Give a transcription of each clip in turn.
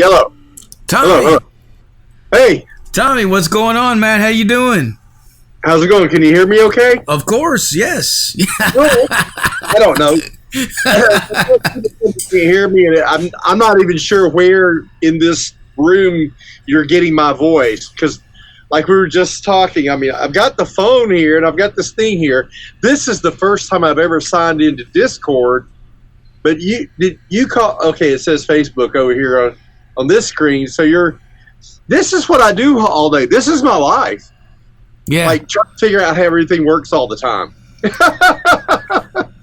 Yellow. Tommy. Hello. Hey. Tommy, what's going on, man? How you doing? How's it going? Can you hear me okay? Of course, yes. I don't know. Can you hear me? I'm not even sure where in this room you're getting my voice, because like we were just talking, I mean, I've got the phone here and I've got this thing here. This is the first time I've ever signed into Discord. But you call? Okay, it says Facebook over here on this screen. So this is what I do all day. This is my life. Yeah. Like trying to figure out how everything works all the time.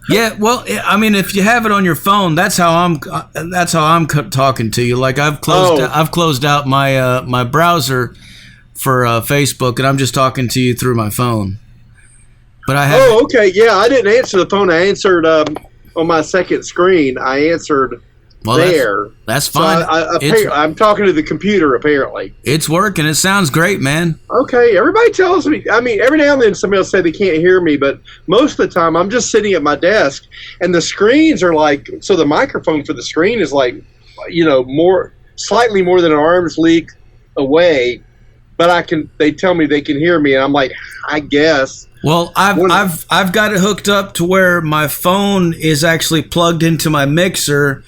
Yeah, well, I mean, if you have it on your phone, that's how I'm talking to you. Like I've closed out my my browser for Facebook, and I'm just talking to you through my phone. But I have. Oh, okay, yeah, I didn't answer the phone. I answered on my second screen. I answered there. That's fine. So I'm talking to the computer. Apparently, it's working. It sounds great, man. Okay, everybody tells me. I mean, every now and then somebody will say they can't hear me, but most of the time I'm just sitting at my desk, and the screens are like. So the microphone for the screen is like, slightly more than an arm's length away, but they tell me they can hear me, and I'm like, I guess. Well, I've got it hooked up to where my phone is actually plugged into my mixer,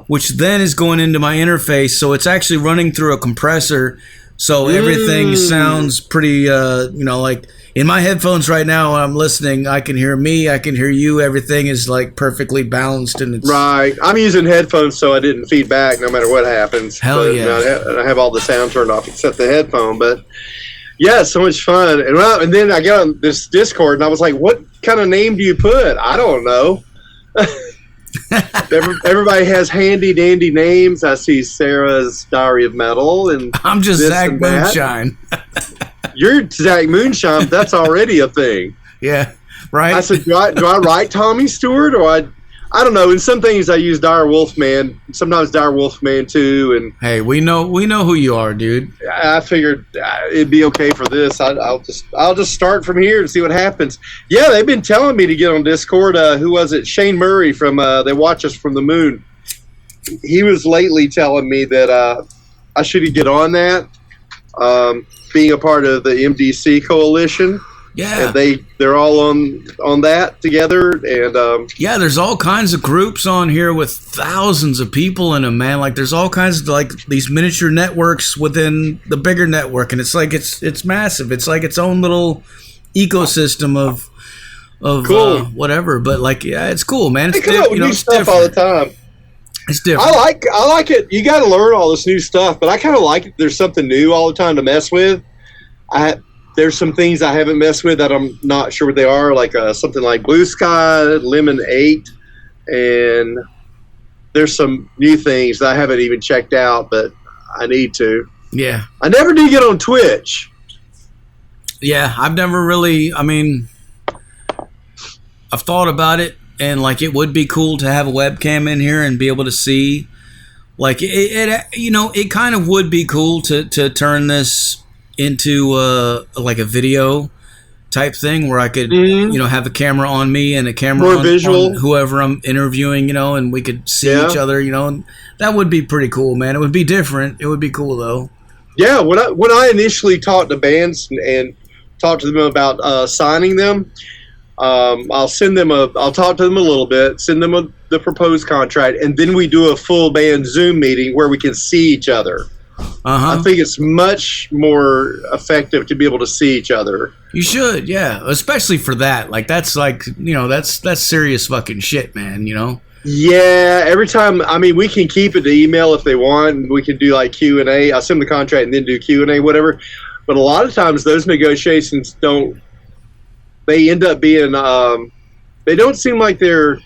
which then is going into my interface, so it's actually running through a compressor, so everything sounds pretty, like in my headphones right now when I'm listening, I can hear me, I can hear you, everything is like perfectly balanced, and it's... Right, I'm using headphones so I didn't feedback no matter what happens. Hell yeah. I have all the sound turned off except the headphone, but... Yeah, so much fun. And then I got on this Discord, and I was like, what kind of name do you put? I don't know. Everybody has handy-dandy names. I see Sarah's Diary of Metal. And I'm just Zach Moonshine. You're Zach Moonshine. That's already a thing. Yeah, right? I said, do I write Tommy Stewart, or I don't know. In some things, I use Dyerwulf Man. Sometimes Dyerwulf Man too. And hey, we know who you are, dude. I figured it'd be okay for this. I'll just start from here and see what happens. Yeah, they've been telling me to get on Discord. Who was it? Shane Murray from They Watch Us from the Moon. He was lately telling me that I should get on that. Being a part of the MDC coalition. Yeah, and they're all on that together, and yeah, there's all kinds of groups on here with thousands of people in them, man. Like there's all kinds of like these miniature networks within the bigger network, and it's like it's massive. It's like its own little ecosystem of cool. Whatever. But like, yeah, it's cool, man. It's they come up with new stuff all the time. It's different. I like it. You got to learn all this new stuff, but I kind of like it. There's something new all the time to mess with. There's some things I haven't messed with that I'm not sure what they are, like something like Blue Sky, Lemon 8, and there's some new things that I haven't even checked out, but I need to. Yeah. I never do get on Twitch. Yeah, I've never really, I mean, I've thought about it, and like it would be cool to have a webcam in here and be able to see. Like, it kind of would be cool to turn this into like a video type thing where I could have a camera on me and a camera on whoever I'm interviewing, and we could see each other, and that would be pretty cool, man. It would be different. It would be cool though. Yeah, when I initially talked to bands and talked to them about signing them, I'll talk to them a little bit, send them the proposed contract, and then we do a full band Zoom meeting where we can see each other. I think it's much more effective to be able to see each other. You should, yeah, especially for that. Like that's like that's serious fucking shit, man. Yeah, every time. I mean, we can keep it to email if they want. And we can do like Q&A. I'll send the contract and then do Q&A, whatever. But a lot of times those negotiations don't. They end up being. They don't seem like they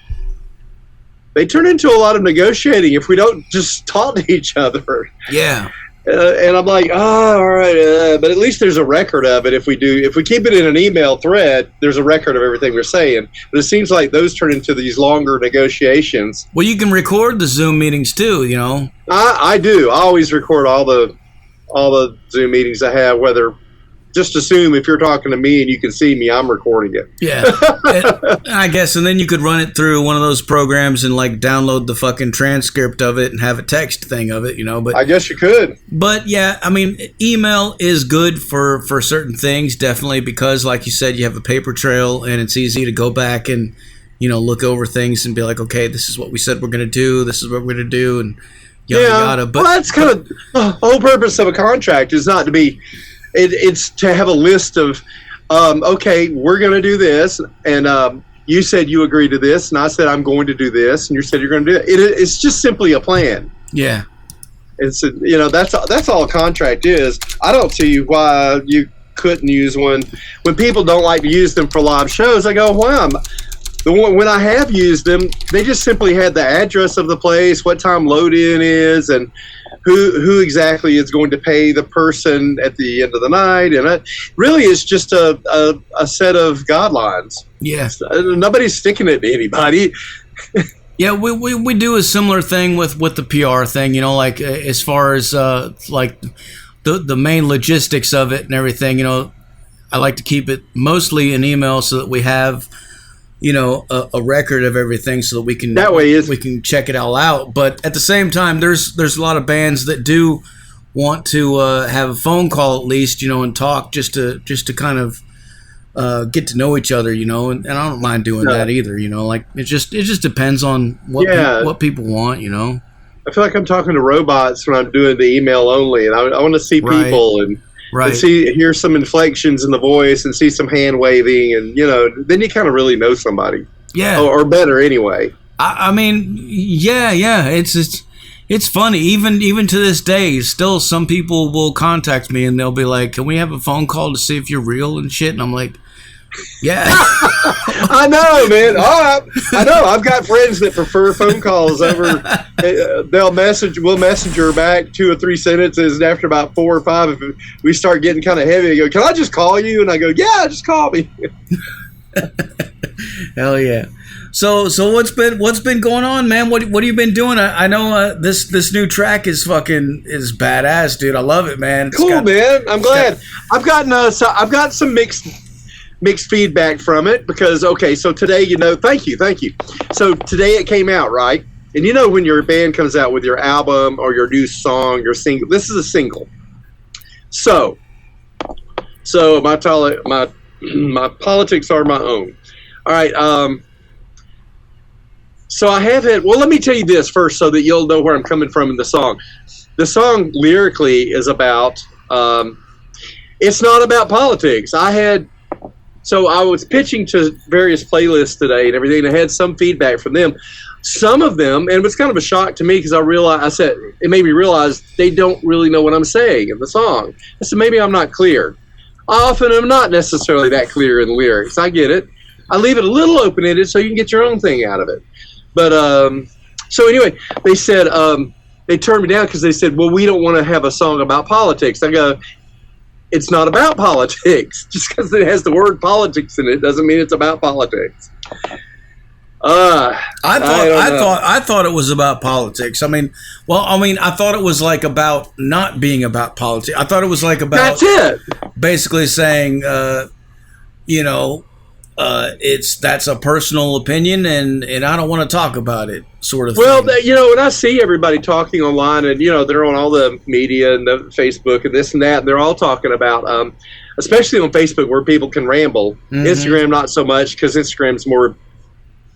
turn into a lot of negotiating if we don't just talk to each other. Yeah. And I'm like, all right, but at least there's a record of it. If we keep it in an email thread, there's a record of everything we're saying. But it seems like those turn into these longer negotiations. Well, you can record the Zoom meetings too, I do. I always record all the Zoom meetings I have, whether just assume if you're talking to me and you can see me, I'm recording it. Yeah, I guess, and then you could run it through one of those programs and like download the fucking transcript of it and have a text thing of it, But I guess you could. But yeah, I mean, email is good for certain things, definitely, because like you said, you have a paper trail and it's easy to go back and look over things and be like, okay, this is what we said we're gonna do. This is what we're gonna do, and yada yada. But that's kind of the whole purpose of a contract is not to be. It's to have a list of, okay, we're going to do this, and you said you agree to this, and I said I'm going to do this, and you said you're going to do it. It's just simply a plan. Yeah. It's that's all a contract is. I don't see why you couldn't use one. When people don't like to use them for live shows, I go, why? When I have used them, they just simply had the address of the place, what time load-in is, and who exactly is going to pay the person at the end of the night. And it really is just a set of guidelines. Yeah. Nobody's sticking it to anybody. Yeah, we do a similar thing with the PR thing, like as far as like the main logistics of it and everything, I like to keep it mostly in email so that we have a record of everything so that we can we can check it all out. But at the same time, there's a lot of bands that do want to have a phone call at least, and talk just to kind of get to know each other, and I don't mind doing that either, like it just depends on what people want, I feel like I'm talking to robots when I'm doing the email only, and I want to see people and hear some inflections in the voice and see some hand waving, and then you kind of really know somebody. Yeah, or better anyway. I mean, yeah. It's funny. Even to this day, still some people will contact me and they'll be like, "Can we have a phone call to see if you're real and shit?" And I'm like, "Yeah." I know, man. I know. I've got friends that prefer phone calls over. We'll messenger back 2 or 3 sentences, and after about 4 or 5, if we start getting kind of heavy, they go, "Can I just call you?" And I go, "Yeah, just call me." Hell yeah. So what's been going on, man? What have you been doing? I know this new track is badass, dude. I love it, man. Cool, man. I'm glad. I've got some mixed feedback from it because so today, thank you. So today it came out, right? And when your band comes out with your album or your new song, your single, this is a single. So my politics are my own. All right. So I have had. Well, let me tell you this first, so that you'll know where I'm coming from in the song. The song lyrically is about. It's not about politics. So I was pitching to various playlists today and everything, and I had some feedback from them. Some of them, and it was kind of a shock to me because it made me realize they don't really know what I'm saying in the song. I said, maybe I'm not clear. I often am not necessarily that clear in the lyrics. I get it. I leave it a little open-ended so you can get your own thing out of it. But, so anyway, they said, they turned me down because they said, well, we don't want to have a song about politics. I go, it's not about politics. Just because it has the word politics in it doesn't mean it's about politics. I thought it was about politics. I thought it was like about not being about politics. I thought it was like about that's it. Basically saying, that's a personal opinion and I don't want to talk about it, sort of well, thing. When I see everybody talking online and, they're on all the media and the Facebook and this and that, and they're all talking about, especially on Facebook where people can ramble. Mm-hmm. Instagram, not so much because Instagram's more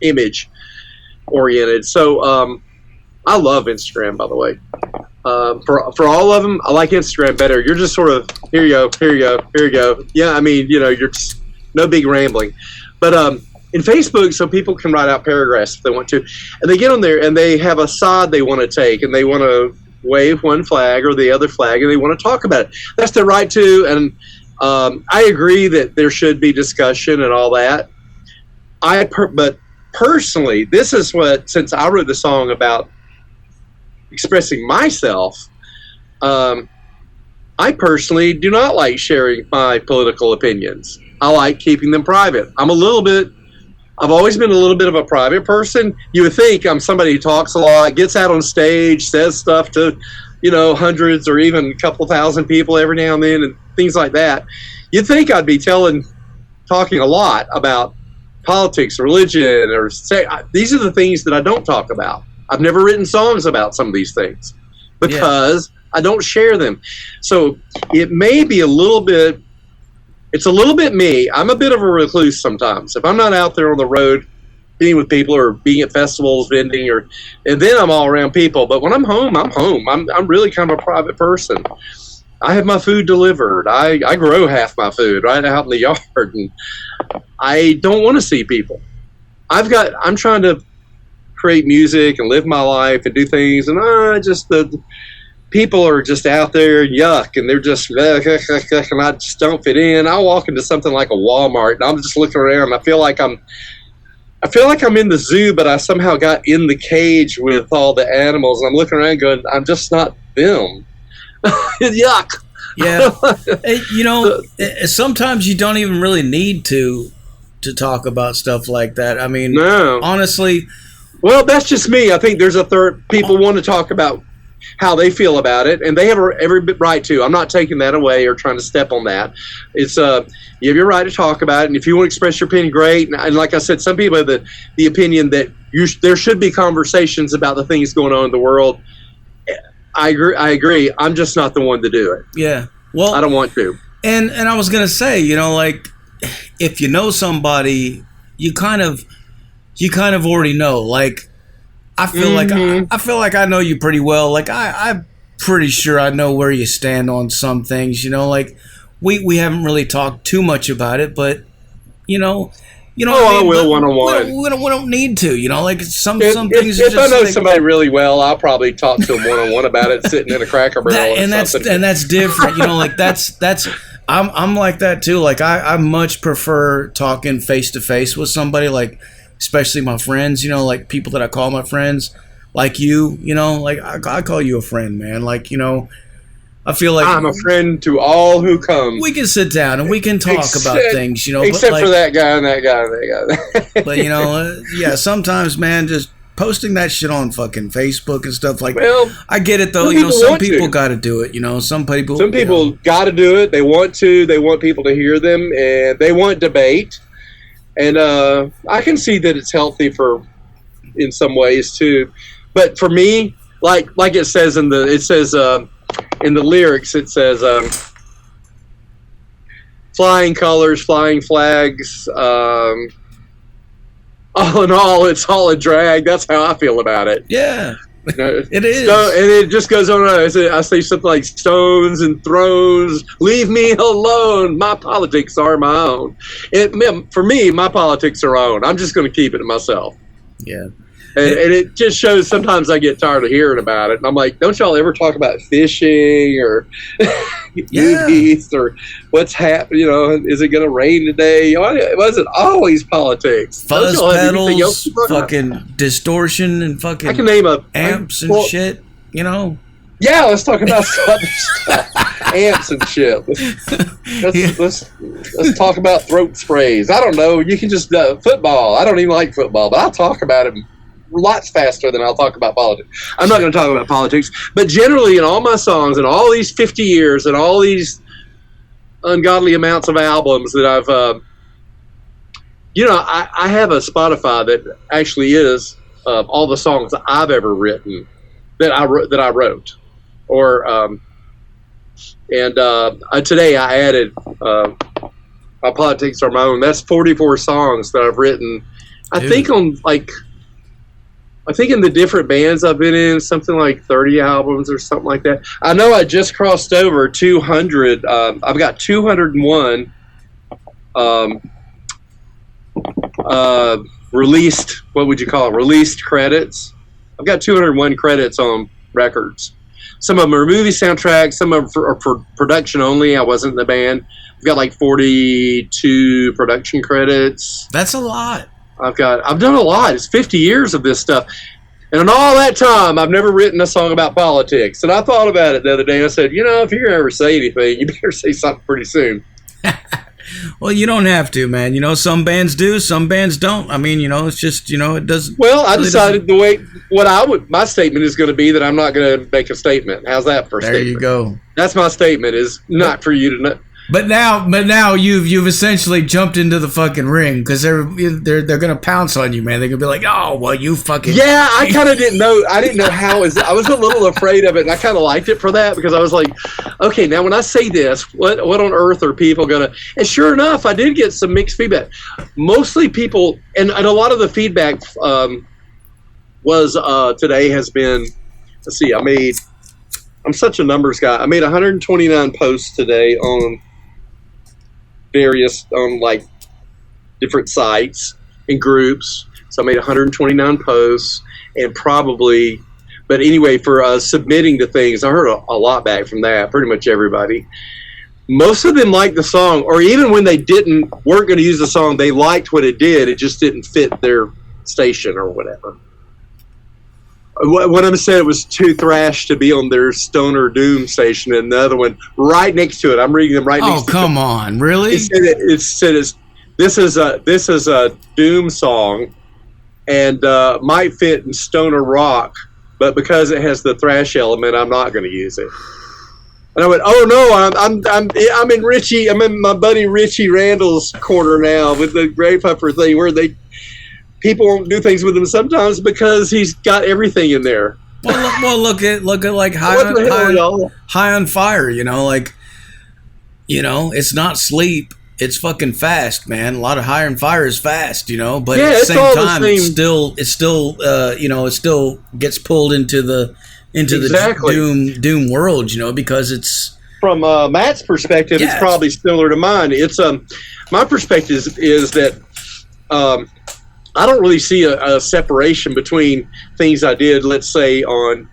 image oriented. So, I love Instagram, by the way. For all of them, I like Instagram better. You're just sort of, here you go. Yeah, you're just, no big rambling. But in Facebook, so people can write out paragraphs if they want to. And they get on there and they have a side they want to take and they want to wave one flag or the other flag and they want to talk about it. That's their right to. And I agree that there should be discussion and all that. But personally, this is since I wrote the song about expressing myself, I personally do not like sharing my political opinions. I like keeping them private. I've always been a little bit of a private person. You would think I'm somebody who talks a lot, gets out on stage, says stuff to, hundreds or even a couple thousand people every now and then and things like that. you'd think I'd be talking a lot about politics, religion, or these are the things that I don't talk about. I've never written songs about some of these things because I don't share them. So it may be it's a little bit me. I'm a bit of a recluse sometimes. If I'm not out there on the road being with people or being at festivals, vending, and then I'm all around people. But when I'm home, I'm home. I'm really kind of a private person. I have my food delivered. I grow half my food right out in the yard, and I don't want to see people. I'm trying to create music and live my life and do things, and the people are just out there, yuck, and they're just, and I just don't fit in. I'll walk into something like a Walmart, and I'm just looking around. I feel like I'm in the zoo, but I somehow got in the cage with all the animals. And I'm looking around going, I'm just not them. Yuck. Yeah. Sometimes you don't even really need to talk about stuff like that. I mean, no. Honestly. Well, that's just me. I think there's people want to talk about how they feel about it, and they have every right to. I'm not taking that away or trying to step on that. It's you have your right to talk about it, and if you want to express your opinion, great. And like I said, some people have the opinion that there should be conversations about the things going on in the world. I agree. I'm just not the one to do it. Yeah. Well, I don't want to. And I was gonna say, like, if you know somebody, you kind of already know. Like, I feel like I know you pretty well. Like, I'm pretty sure I know where you stand on some things. Like, we haven't really talked too much about it, but I will one-on-one. We don't need to. Like, some if, things. If I know somebody really well, I'll probably talk to them one-on-one about it, sitting in a Cracker Barrel that's different. Like, that's. I'm like that too. Like, I much prefer talking face to face with somebody. Like, especially my friends, like people that I call my friends, like you, like I call you a friend, man. Like, I feel like I'm a friend to all who come. We can sit down and we can talk about things, except for that guy and that guy and that guy. But sometimes, man, just posting that shit on fucking Facebook and stuff like. Well, I get it though. Some people got to do it. Some people got to do it. They want to. They want people to hear them, and they want debate. And I can see that it's healthy in some ways too, but for me, like it says in the lyrics, it says flying colors, flying flags. All in all, it's all a drag. That's how I feel about it. Yeah. It is. And it just goes on. I say something like stones and thrones. Leave me alone. My politics are my own. For me, my politics are own. I'm just going to keep it to myself. Yeah. And it just shows sometimes I get tired of hearing about it. And I'm like, don't y'all ever talk about fishing or movies or what's happening? Is it going to rain today? It wasn't always politics. Fuzz pedals, fucking distortion, and fucking I can name amps and shit, Yeah, let's talk about other stuff. Amps and shit. Let's talk about throat sprays. I don't know. You can just football. I don't even like football, but I'll talk about it lots faster than I'll talk about politics. I'm not going to talk about politics, but generally in all my songs and all these 50 years and all these ungodly amounts of albums that I've, I have a Spotify that actually is all the songs that I've ever written that I wrote, or today I added my politics are my own. That's 44 songs that I've written. I think in the different bands I've been in, something like 30 albums or something like that. I know I just crossed over 200. I've got 201 released, what would you call it, released credits. I've got 201 credits on records. Some of them are movie soundtracks, some of them are for production only. I wasn't in the band. I've got like 42 production credits. That's a lot. I've done a lot. It's 50 years of this stuff. And in all that time, I've never written a song about politics. And I thought about it the other day. I said, if you're going to ever say anything, you better say something pretty soon. Well, you don't have to, man. Some bands do, some bands don't. I mean, it's just, it doesn't. Well, I decided my statement is going to be that I'm not going to make a statement. How's that for a statement? There you go. That's my statement, is not for you to know. But now you've essentially jumped into the fucking ring because they're gonna pounce on you, man. They're gonna be like, oh well, you fucking. Yeah, I kind of didn't know. I didn't know how. I was a little afraid of it, and I kind of liked it for that because I was like, okay, now when I say this, what on earth are people gonna? And sure enough, I did get some mixed feedback. Mostly people, and a lot of the feedback was today has been. Let's see, I'm such a numbers guy. I made 129 posts today on various like different sites and groups. So I made 129 posts and probably, but anyway, for submitting to things, I heard a lot back from that. Pretty much everybody. Most of them liked the song, or even when they weren't going to use the song, they liked what it did. It just didn't fit their station or whatever. One of them said it was too thrash to be on their Stoner Doom station, and the other one right next to it. I'm reading them right next to it. Oh, come on, really? It said this is a Doom song, and might fit in Stoner rock, but because it has the thrash element, I'm not going to use it. And I went, oh no, I'm in Richie. I'm in my buddy Richie Randall's corner now with the Grave Puffer thing, where people won't do things with him sometimes because he's got everything in there. Well, look at like high on fire. It's not sleep. It's fucking fast, man. A lot of High on Fire is fast, But at the same time, it still gets pulled into the Doom world, because it's from Matt's perspective. It's probably similar to mine. It's my perspective is that. I don't really see a separation between things I did, let's say, on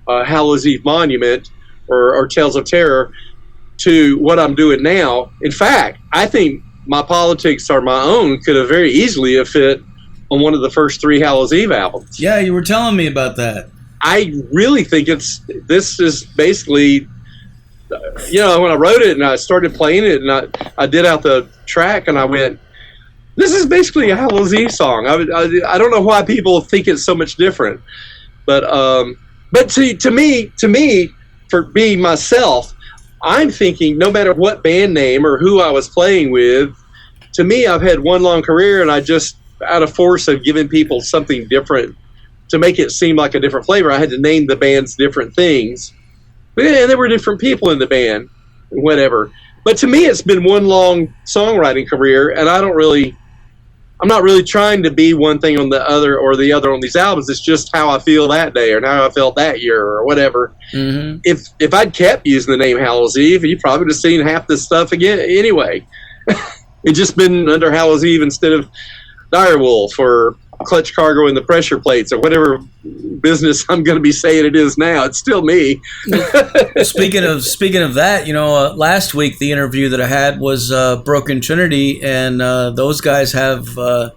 Hallows Eve Monument or Tales of Terror to what I'm doing now. In fact, I think my politics are my own could have very easily have fit on one of the first 3 Hallows Eve albums. Yeah, you were telling me about that. I really think this is basically, when I wrote it and I started playing it and I did out the track and I went, this is basically a Hallows Eve song. I don't know why people think it's so much different, but to me, for being myself, I'm thinking no matter what band name or who I was playing with, to me, I've had one long career, and I just out of force of giving people something different to make it seem like a different flavor. I had to name the bands different things, and there were different people in the band, whatever. But to me, it's been one long songwriting career, and I'm not really trying to be one thing on the other or the other on these albums. It's just how I feel that day or how I felt that year or whatever. Mm-hmm. If I'd kept using the name Hallows Eve, you probably would have seen half this stuff again anyway. It's just been under Hallows Eve instead of Dyerwulf or Clutch Cargo and the Pressure Plates or whatever business I'm going to be saying it is now. It's still me. Speaking of that, last week the interview that I had was Broken Trinity, and those guys have a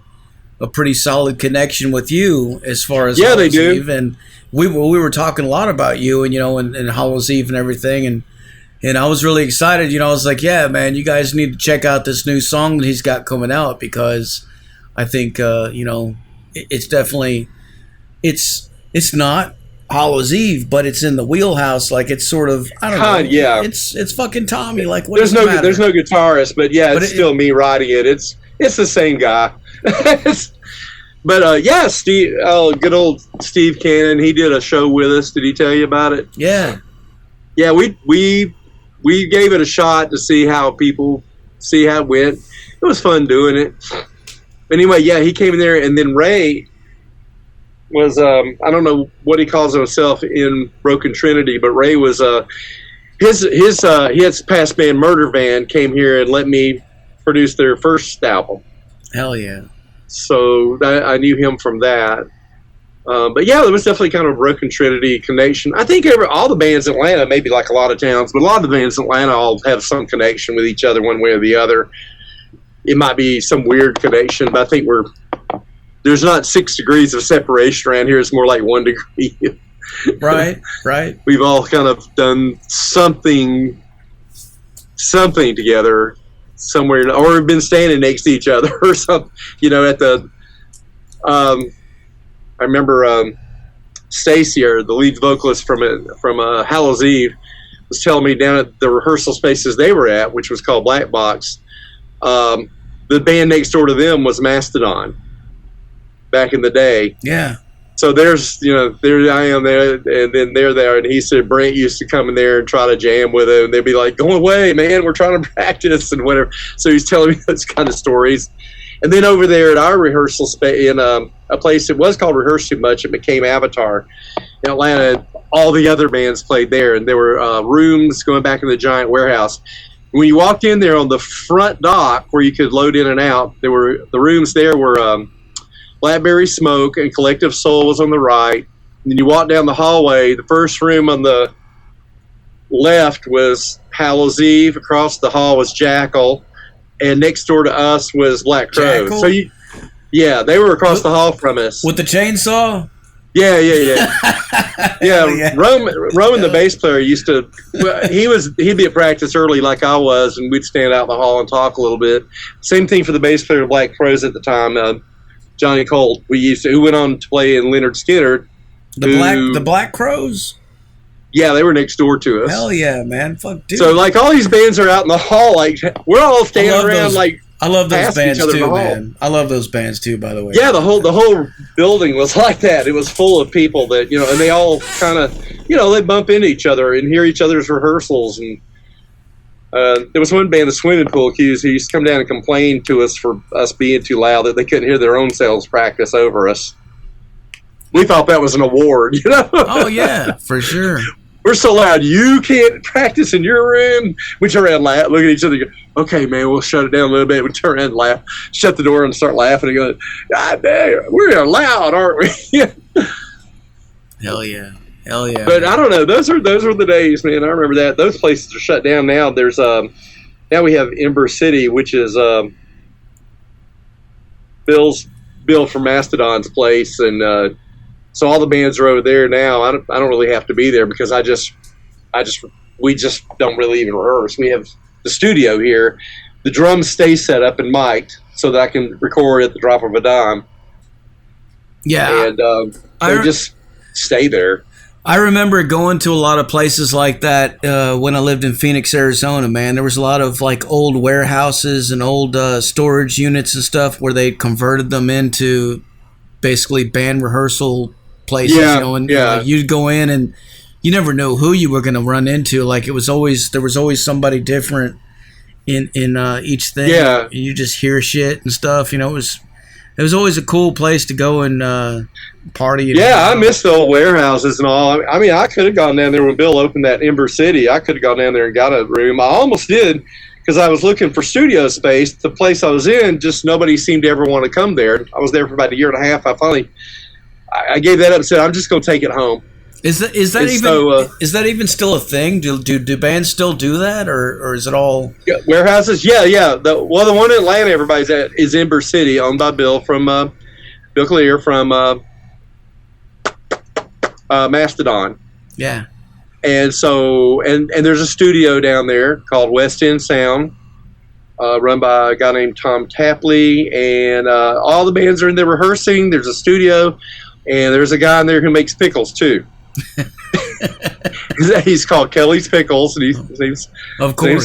pretty solid connection with you as far as Hallows they do. Eve. And we were talking a lot about you and Hallows Eve and everything, and I was really excited. I was like, yeah, man, you guys need to check out this new song that he's got coming out because I think it's definitely it's not Hallows Eve, but it's in the wheelhouse. Like it's sort of I don't know. Yeah, it's fucking Tommy. Like what there's no guitarist, but yeah, it's still me writing it. It's the same guy. But Steve, good old Steve Cannon. He did a show with us. Did he tell you about it? Yeah. Yeah, we gave it a shot to see how it went. It was fun doing it. Anyway, yeah, he came in there, and then Ray was I don't know what he calls himself in Broken Trinity, but Ray was his past band Murder Van came here and let me produce their first album. Hell yeah! So I knew him from that. But yeah, there was definitely kind of a Broken Trinity connection. I think all the bands in Atlanta, maybe like a lot of towns, but a lot of the bands in Atlanta all have some connection with each other one way or the other. It might be some weird connection, but I think there's not 6 degrees of separation around here. It's more like 1 degree. Right. We've all kind of done something together somewhere, or we've been standing next to each other or something, at the, I remember Stacy, or the lead vocalist from Hallows Eve, was telling me down at the rehearsal spaces they were at, which was called Black Box, the band next door to them was Mastodon back in the day. Yeah. So there's, there I am there, and then they're there, and he said Brent used to come in there and try to jam with him, and they'd be like, go away, man, we're trying to practice and whatever. So he's telling me those kind of stories. And then over there at our rehearsal space, in a place that was called Rehearse Too Much, it became Avatar in Atlanta. All the other bands played there, and there were rooms going back in the giant warehouse. When you walked in there on the front dock where you could load in and out, the rooms there were Blackberry Smoke and Collective Soul was on the right. And then you walk down the hallway. The first room on the left was Hallows Eve. Across the hall was Jackal. And next door to us was Black Crow. Jackal? So they were across the hall from us. With the chainsaw? Yeah. Yeah. Roman, the bass player, used to. He'd be at practice early, like I was, and we'd stand out in the hall and talk a little bit. Same thing for the bass player of Black Crows at the time, Johnny Colt. Who went on to play in Leonard Skinner. The Black Crows. Yeah, they were next door to us. Hell yeah, man! Fuck, dude. So like all these bands are out in the hall, like we're all standing around, like. I love those past each bands other in too, the hall. man. I love those bands too, by the way. Yeah, the whole building was like that. It was full of people that, and they all kind of, they bump into each other and hear each other's rehearsals. And there was one band, the Swimming Pool Cues, who used to come down and complain to us for us being too loud, that they couldn't hear their own selves practice over us. We thought that was an award, Oh yeah, for sure. We're so loud, you can't practice in your room. We turn around and laugh, look at each other and go, okay, man, we'll shut it down a little bit. We turn around and laugh, shut the door and start laughing and go, God damn, we're loud, aren't we? Hell yeah. But I don't know, those were the days, man. I remember that. Those places are shut down now. There's now we have Ember City, which is Bill from Mastodon's place, and so all the bands are over there now. I don't really have to be there because we just don't really even rehearse. We have the studio here. The drums stay set up and mic'd so that I can record at the drop of a dime. Yeah. And they just stay there. I remember going to a lot of places like that when I lived in Phoenix, Arizona, man. There was a lot of like old warehouses and old storage units and stuff where they converted them into basically band rehearsal places, and you'd go in and you never know who you were going to run into. Like there was always somebody different in each thing. Yeah, and you just hear shit and stuff. It was always a cool place to go and party. I miss the old warehouses and all. I mean, I could have gone down there when Bill opened that Ember City. I could have gone down there and got a room. I almost did because I was looking for studio space. The place I was in, just nobody seemed to ever want to come there. I was there for about a year and a half. I gave that up and said, I'm just going to take it home. Is that even still a thing? Do bands still do that, or is it all warehouses? Yeah. The one in Atlanta everybody's at is Ember City, owned by Bill Clear from Mastodon. Yeah. And so and there's a studio down there called West End Sound, run by a guy named Tom Tapley, and all the bands are in there rehearsing. There's a studio, and there's a guy in there who makes pickles too. He's called Kelly's Pickles, and his name's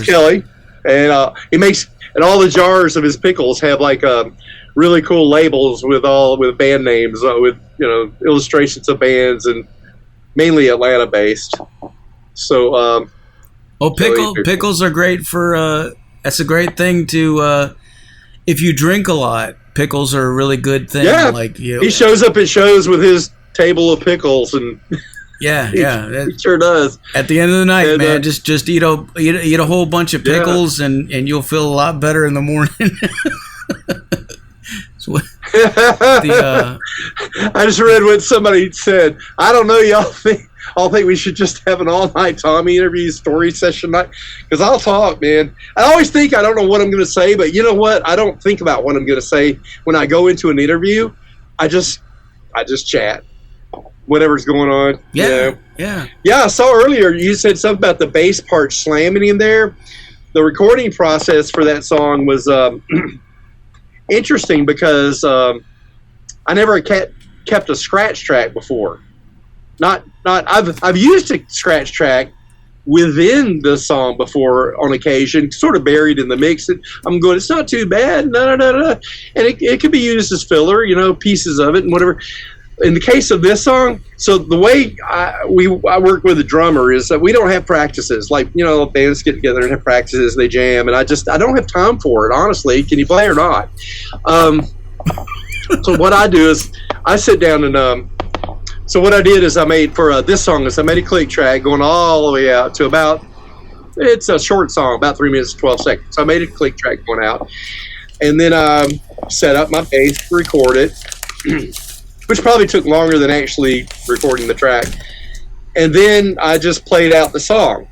Kelly, and he makes, and all the jars of his pickles have like really cool labels with band names, with illustrations of bands, and mainly Atlanta based. So pickles are great for that's a great thing to if you drink a lot. Pickles are a really good thing. Yeah, he shows up at shows with his table of pickles, and he sure does. At the end of the night, man, just eat a whole bunch of pickles, and you'll feel a lot better in the morning. I just read what somebody said. I don't know, y'all think we should just have an all-night Tommy interview story session night, because I'll talk, man. I always think I don't know what I'm going to say, but you know what? I don't think about what I'm going to say when I go into an interview. I just chat, whatever's going on. Yeah. I saw earlier you said something about the bass part slamming in there. The recording process for that song was interesting because I never kept a scratch track before. I've used a scratch track within the song before on occasion, sort of buried in the mix. And I'm going, it's not too bad, no. And it could be used as filler, pieces of it and whatever. In the case of this song, so the way I work with the drummer is that we don't have practices. Like, bands get together and have practices, they jam, and I don't have time for it, honestly. Can you play or not? So what I do is I sit down and so what I did is I made for this song is I made a click track going all the way out to about, it's a short song, about 3 minutes and 12 seconds. So I made a click track going out, and then I set up my bass to record it, which probably took longer than actually recording the track. And then I just played out the song,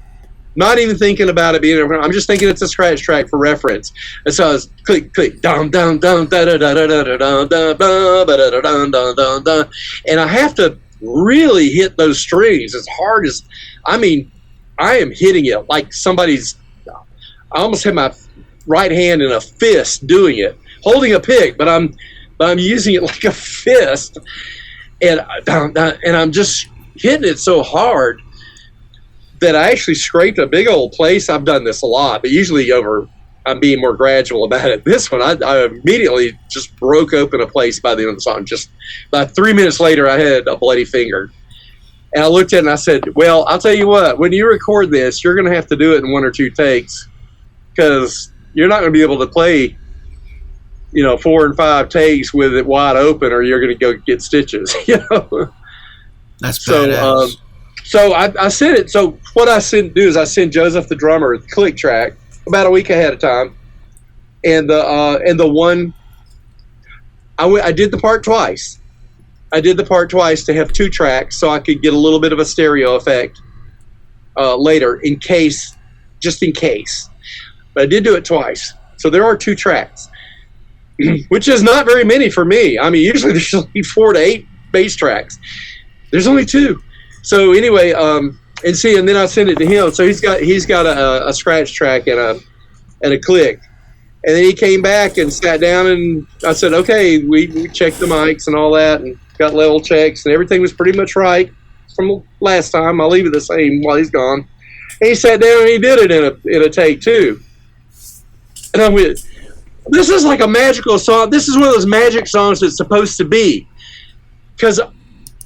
not even thinking about it being. I'm just thinking it's a scratch track for reference. And so I was click, dum dum dum da da da da da da da da da da da da da, and I have to really hit those strings as hard as. I mean, I am hitting it like somebody's. I almost have my right hand in a fist doing it, holding a pick, but I'm using it like a fist, and I'm just hitting it so hard that I actually scraped a big old place. I've done this a lot, but usually I'm being more gradual about it. This one, I immediately just broke open a place by the end of the song. Just about 3 minutes later, I had a bloody finger. And I looked at it and I said, well, I'll tell you what, when you record this, you're going to have to do it in 1 or 2 takes, because you're not going to be able to play 4 and 5 takes with it wide open, or you're going to go get stitches. That's badass. So I sent it. So what I do is I send Joseph the drummer the click track about a week ahead of time, and the one I did the part twice. I did the part twice to have 2 tracks, so I could get a little bit of a stereo effect later, just in case. But I did do it twice, so there are 2 tracks. Which is not very many for me. I mean, usually there's only 4 to 8 bass tracks. There's only 2. So anyway, and then I sent it to him. So he's got a scratch track and a click. And then he came back and sat down, and I said, okay, we checked the mics and all that, and got level checks, and everything was pretty much right from last time. I'll leave it the same while he's gone. And he sat down and he did it in a take too. And I went, this is like a magical song. This is one of those magic songs that's supposed to be. Because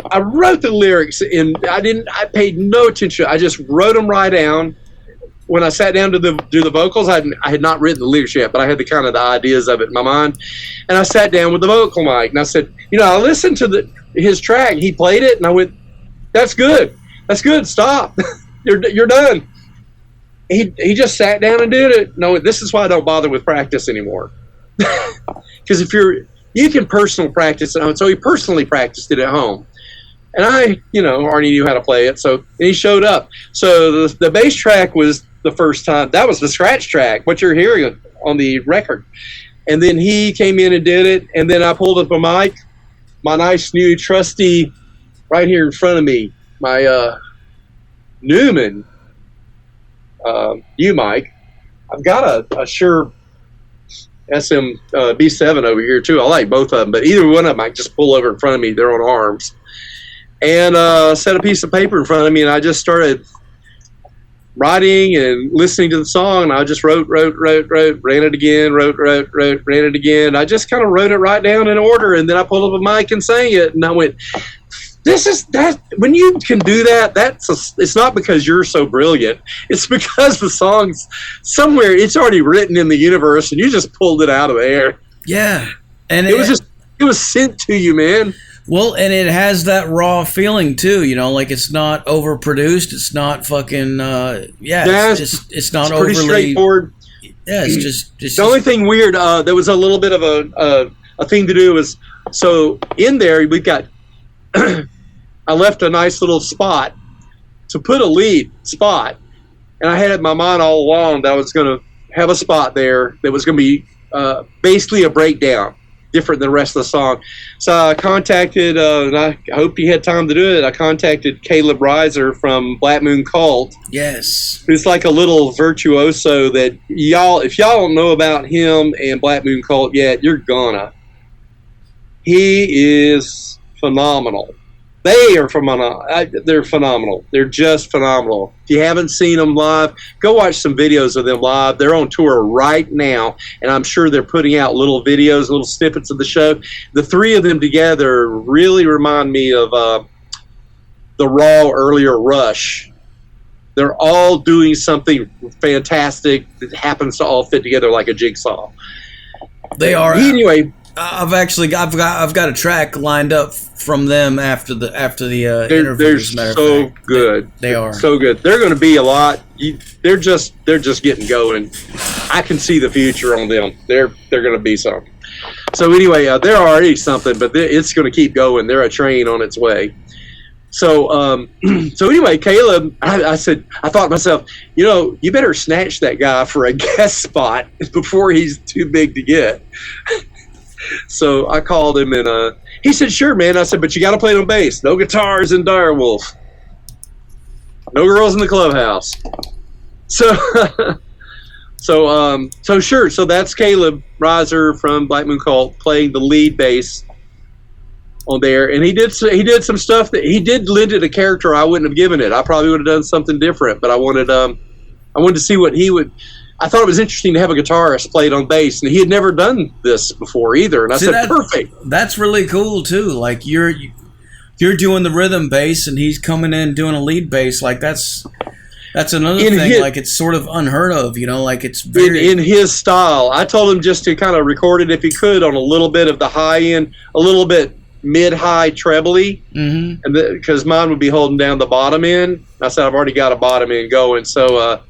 I wrote the lyrics and I paid no attention. I just wrote them right down. When I sat down to do the vocals, I had not written the lyrics yet, but I had the ideas of it in my mind. And I sat down with the vocal mic and I said, I listened to his track. He played it and I went, that's good. That's good. Stop. You're done. He just sat down and did it. No, this is why I don't bother with practice anymore. Because if you can personal practice at home. So he personally practiced it at home. And I, already knew how to play it. So and he showed up. So the bass track was the first time. That was the scratch track, what you're hearing on the record. And then he came in and did it. And then I pulled up a mic, my nice new trusty, right here in front of me, my Newman U-mic. I've got a Shure SM B7 over here too. I like both of them, but either one of them I just pull over in front of me. They're on arms. And set a piece of paper in front of me, and I just started writing and listening to the song, and I just wrote, ran it again, wrote, ran it again. I just kind of wrote it right down in order, and then I pulled up a mic and sang it, and I went, this is that. When you can do that, it's not because you're so brilliant. It's because the song's somewhere, it's already written in the universe, and you just pulled it out of the air. Yeah. And it was sent to you, man. Well, and it has that raw feeling too, like it's not overproduced. It's not fucking, it's not overly. Pretty straightforward. Yeah, it's just the only thing weird. There was a little bit of a thing to do was, so in there we've got. I left a nice little spot to put a lead spot, and I had it in my mind all along that I was going to have a spot there that was going to be basically a breakdown, different than the rest of the song. So I contacted, and I hope you had time to do it, I contacted Caleb Reiser from Black Moon Cult. Yes. Who's like a little virtuoso that if y'all don't know about him and Black Moon Cult yet, you're gonna. He is phenomenal. They are phenomenal. They're phenomenal. They're just phenomenal. If you haven't seen them live, go watch some videos of them live. They're on tour right now, and I'm sure they're putting out little videos, little snippets of the show. The three of them together really remind me of the Raw earlier Rush. They're all doing something fantastic that happens to all fit together like a jigsaw. They are. Anyway, I've got a track lined up from them after the interview. They're so good. They are so good. They're going to be a lot. They're just getting going. I can see the future on them. They're going to be something. So anyway, they're already something, but it's going to keep going. They're a train on its way. So so anyway, Caleb, I said, I thought to myself, you better snatch that guy for a guest spot before he's too big to get. So I called him, and he said, sure, man. I said, but you got to play on bass. No guitars in Dyerwulf. No girls in the clubhouse. So, so sure. So that's Caleb Reiser from Black Moon Cult playing the lead bass on there. And he did some stuff that he did lend it a character I wouldn't have given it. I probably would have done something different, but I wanted to see what he would. I thought it was interesting to have a guitarist played on bass, and he had never done this before either. And I said, perfect. That's really cool too. Like you're doing the rhythm bass, and he's coming in doing a lead bass. Like that's another thing. Like it's sort of unheard of. Like it's very in his style. I told him just to kind of record it if he could on a little bit of the high end, a little bit mid-high trebly, and because mine would be holding down the bottom end. I said I've already got a bottom end going, so.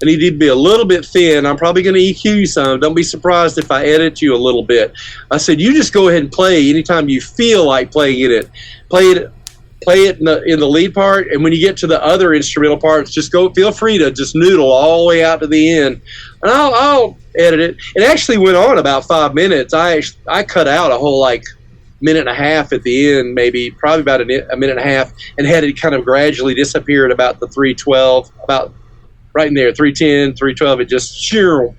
And he did be a little bit thin. I'm probably going to EQ you some. Don't be surprised if I edit you a little bit. I said, you just go ahead and play anytime you feel like playing it. Play it in the lead part, and when you get to the other instrumental parts, just feel free to just noodle all the way out to the end. And I'll edit it. It actually went on about 5 minutes. I cut out a whole minute and a half at the end, probably about a minute and a half, and had it kind of gradually disappear at about the 3:12, about right in there, 3:10, 3:12, it just sheer,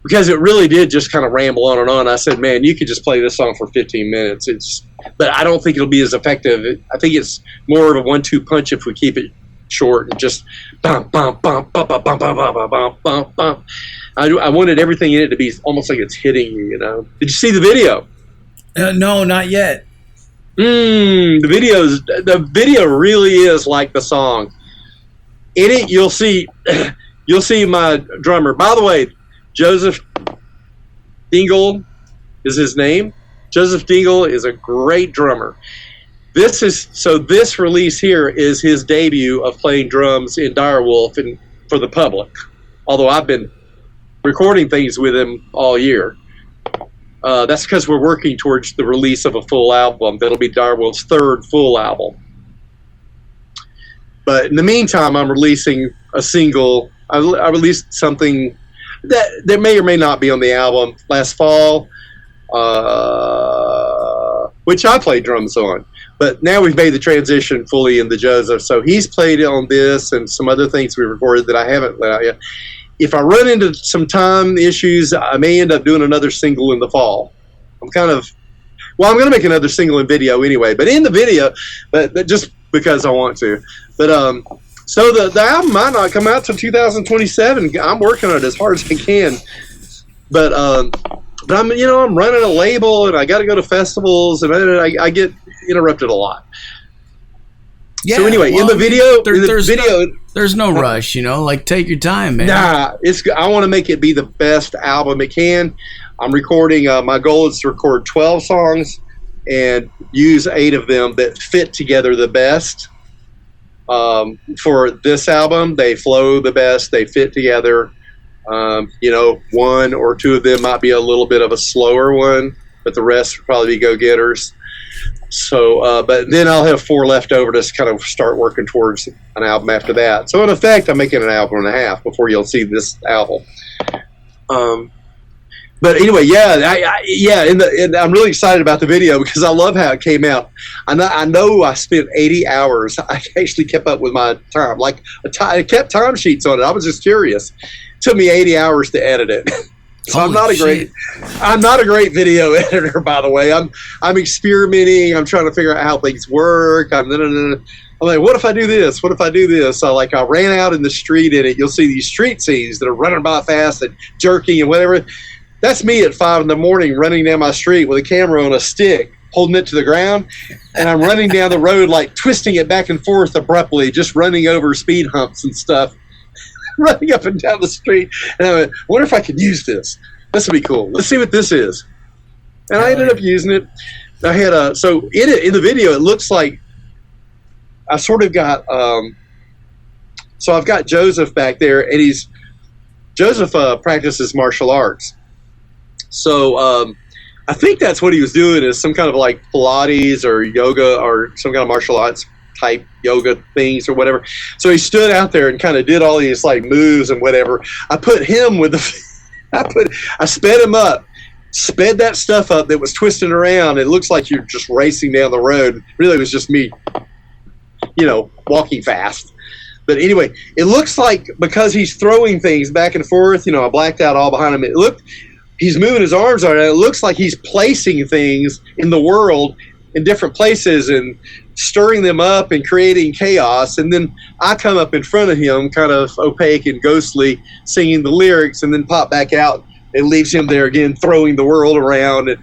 because it really did just kind of ramble on and on. I said, man, you could just play this song for 15 minutes. But I don't think it'll be as effective. I think it's more of a 1-2 punch if we keep it short and just bump, bump, bump, bump, bump, bump, bump, bump, bump, bump, bump. I wanted everything in it to be almost like it's hitting you, Did you see the video? No, not yet. The video really is like the song. In it, you'll see my drummer. By the way, Joseph Dingle is his name. Joseph Dingle is a great drummer. This release here is his debut of playing drums in Dyerwulf and for the public. Although I've been recording things with him all year. That's because we're working towards the release of a full album. That'll be Dyerwulf's third full album. But in the meantime, I'm releasing a single. I released something that may or may not be on the album last fall, which I played drums on. But now we've made the transition fully into Joseph. So he's played on this and some other things we recorded that I haven't let out yet. If I run into some time issues, I may end up doing another single in the fall. I'm going to make another single in video anyway. But in the video, but just because I want to. But so the album might not come out till 2027. I'm working on it as hard as I can. But I'm running a label and I got to go to festivals and I get interrupted a lot. Yeah, so anyway, in the video, there's no rush. Take your time, man. Nah, I want to make it be the best album it can. I'm recording. My goal is to record 12 songs and use 8 of them that fit together the best. For this album, they flow the best. They fit together. 1 or 2 of them might be a little bit of a slower one, but the rest will probably be go-getters. So, but then I'll have 4 left over to kind of start working towards an album after that. So in effect, I'm making an album and a half before you'll see this album. But anyway, and I'm really excited about the video because I love how it came out. I know I spent 80 hours. I actually kept up with my time. I kept timesheets on it. I was just curious. It took me 80 hours to edit it. So I'm not a great video editor, by the way. I'm experimenting. I'm trying to figure out how things work. I'm like, what if I do this? What if I do this? So like I ran out in the street in it. You'll see these street scenes that are running by fast and jerking and whatever. That's me at 5 a.m. running down my street with a camera on a stick, holding it to the ground, and I'm running down the road like twisting it back and forth abruptly, just running over speed humps and stuff. Running up and down the street, and I went, wonder if I could use this. This would be cool. Let's see what this is. And I ended up using it. I had in the video, it looks like I sort of got, so I've got Joseph back there, and Joseph practices martial arts. So I think that's what he was doing, is some kind of like Pilates or yoga or some kind of martial arts type yoga things or whatever. So he stood out there and kind of did all these like moves and whatever. I put him with I sped him up, sped that stuff up that was twisting around. It looks like you're just racing down the road. Really, it was just me, walking fast. But anyway, it looks like because he's throwing things back and forth, I blacked out all behind him. He's moving his arms around, and it looks like he's placing things in the world in different places and stirring them up and creating chaos. And then I come up in front of him, kind of opaque and ghostly, singing the lyrics, and then pop back out and leaves him there again, throwing the world around. And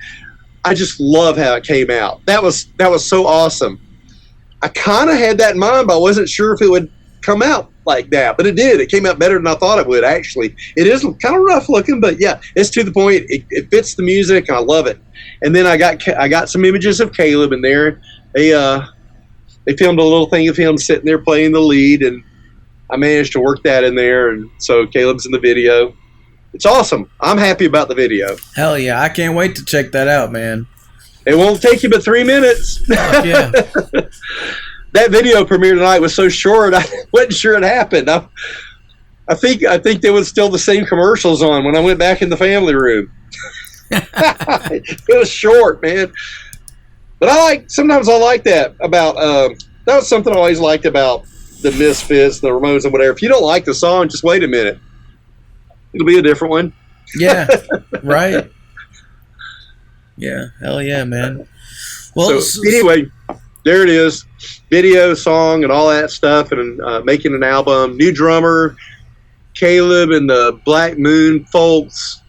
I just love how it came out. That was so awesome. I kind of had that in mind, but I wasn't sure if it would come out like that, but it did. It came out better than I thought it would, actually. It is kind of rough looking, but yeah, it's to the point. It fits the music. I love it. And then I got some images of Caleb in there. They filmed a little thing of him sitting there playing the lead, and I managed to work that in there, and so Caleb's in the video. It's awesome. I'm happy about the video. Hell yeah, I can't wait to check that out, man. It won't take you but 3 minutes. Yeah. That video premiere tonight was so short, I wasn't sure it happened. I think there was still the same commercials on when I went back in the family room. It was short, man. But sometimes I like that about, that was something I always liked about the Misfits, the Ramones, and whatever. If you don't like the song, just wait a minute. It'll be a different one. Yeah, right. Yeah, hell yeah, man. Well, so anyway, there it is. Video, song, and all that stuff, and making an album. New drummer, Caleb and the Black Moon folks.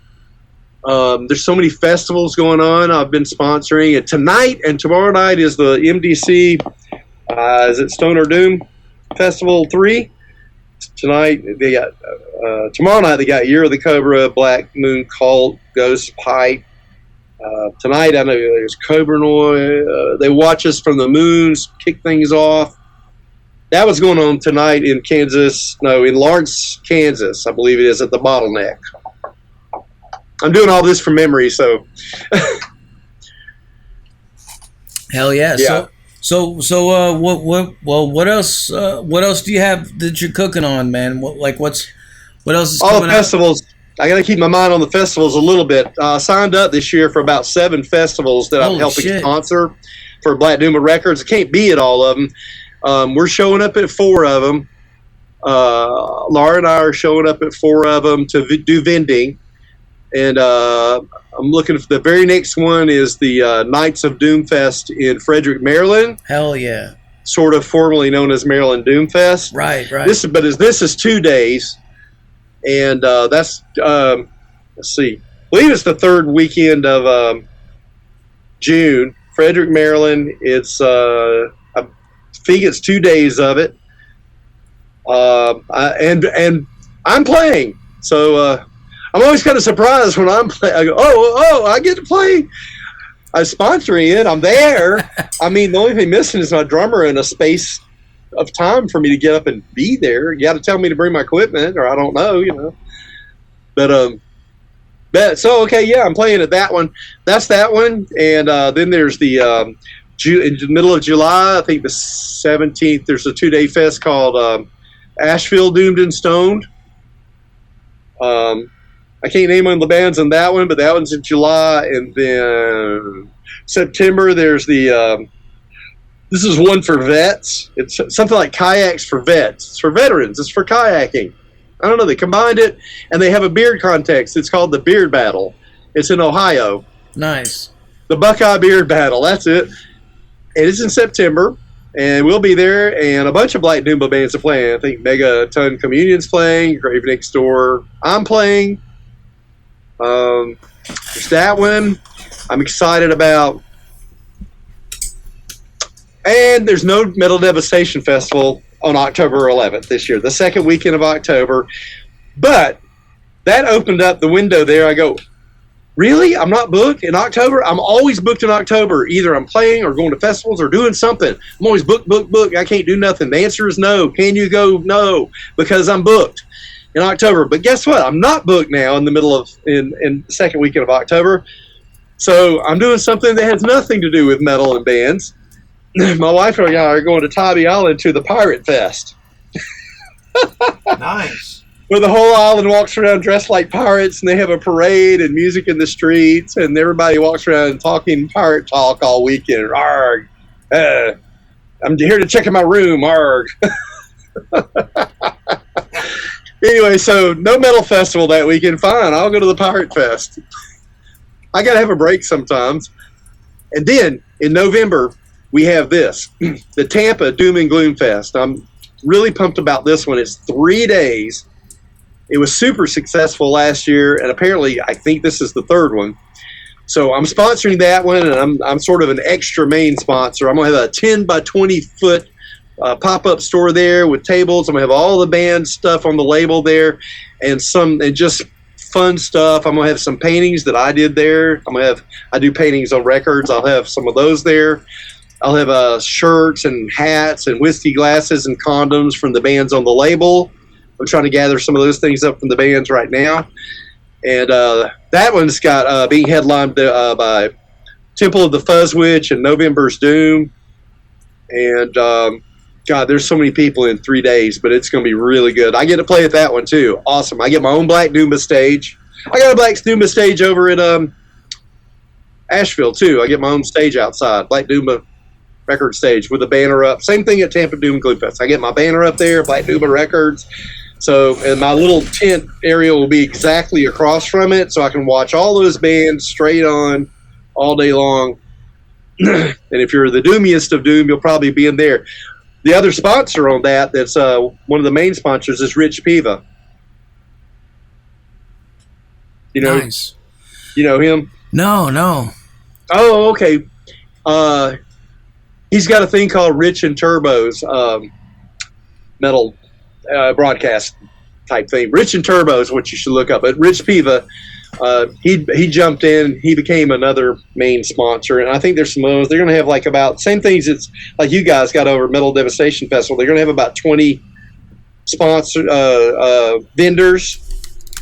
There's so many festivals going on. I've been sponsoring it. Tonight and tomorrow night is the MDC, is it Stoner Doom Festival 3? Tonight, they got, tomorrow night they got Year of the Cobra, Black Moon Cult, Ghost Pipe. Tonight I know there's Cobra Noise. They watch us from the moons, kick things off. That was going on tonight in in Lawrence, Kansas, I believe it is, at the Bottleneck. I'm doing all this from memory, so. Hell yeah! Yeah. What else? What else do you have that you're cooking on, man? What else is all coming the festivals? I got to keep my mind on the festivals a little bit. I signed up this year for about 7 festivals that I'm helping sponsor for Black Doomba Records. I can't be at all of them. We're showing up at 4 of them. Laura and I are showing up at 4 of them to do vending. And I'm looking for the very next one is the Nights of Doomfest in Frederick, Maryland. Hell yeah. Sort of formerly known as Maryland Doomfest. Right. This is 2 days. And that's, let's see, I believe it's the 3rd weekend of June. Frederick, Maryland. It's, I think it's 2 days of it. And I'm playing. So I'm always kind of surprised when I'm playing. I go, I get to play. I'm sponsoring it. I'm there. I mean, the only thing missing is my drummer and a space of time for me to get up and be there. You got to tell me to bring my equipment, or I don't know, But so okay, yeah, I'm playing at that one. That's that one, and then there's the in the middle of July, I think the 17th. There's a 2-day fest called Asheville Doomed and Stoned. I can't name one of the bands in that one, but that one's in July, and then September there's the. This is one for vets. It's something like kayaks for vets. It's for veterans. It's for kayaking. I don't know. They combined it, and they have a beard contest. It's called the Beard Battle. It's in Ohio. Nice. The Buckeye Beard Battle. That's it. It is in September, and we'll be there. And a bunch of Black Doomba bands are playing. I think Megaton Communion's playing. Grave Next Door. I'm playing. There's that one. I'm excited about. And there's no Metal Devastation Festival on October 11th this year, the second weekend of October. But that opened up the window there. I go, really? I'm not booked in October? I'm always booked in October. Either I'm playing or going to festivals or doing something. I'm always booked. I can't do nothing. The answer is no. Can you go? No, because I'm booked in October. But guess what? I'm not booked now in the middle of, in the second weekend of October. So I'm doing something that has nothing to do with metal and bands. My wife and I are going to Tybee Island to the Pirate Fest. Nice. Where the whole island walks around dressed like pirates, and they have a parade and music in the streets, and everybody walks around talking pirate talk all weekend. Arg. I'm here to check in my room. Arg. Anyway, so no metal festival that weekend. Fine, I'll go to the Pirate Fest. I got to have a break sometimes. And then in November, we have this, the Tampa Doom and Gloom Fest. I'm really pumped about this one. It's 3 days. It was super successful last year, and apparently I think this is the third one. So I'm sponsoring that one, and I'm sort of an extra main sponsor. I'm going to have a 10 by 20 foot pop-up store there with tables. I'm going to have all the band stuff on the label there, and just fun stuff. I'm going to have some paintings that I did there. I do paintings on records. I'll have some of those there. I'll have shirts and hats and whiskey glasses and condoms from the bands on the label. I'm trying to gather some of those things up from the bands right now. And that one's got being headlined by Temple of the Fuzzwitch and November's Doom. And, God, there's so many people in 3 days, but it's going to be really good. I get to play at that one, too. Awesome. I get my own Black Doomba stage. I got a Black Doomba stage over at Asheville, too. I get my own stage outside, Black Doomba record stage with a banner up. Same thing at Tampa Doom Gloom Fest. I get my banner up there, Black Doomba Records. So, and my little tent area will be exactly across from it, so I can watch all those bands straight on all day long. And if you're the doomiest of doom, you'll probably be in there. The other sponsor on that's one of the main sponsors is Rich Piva. You know, nice. You know him? No. Oh, okay. He's got a thing called Rich and Turbo's metal broadcast type thing. Rich and Turbo is what you should look up. But Rich Piva, he jumped in. He became another main sponsor, and I think there's some others. They're going to have like about same things. It's like you guys got over Metal Devastation Festival. They're going to have about 20 sponsor vendors,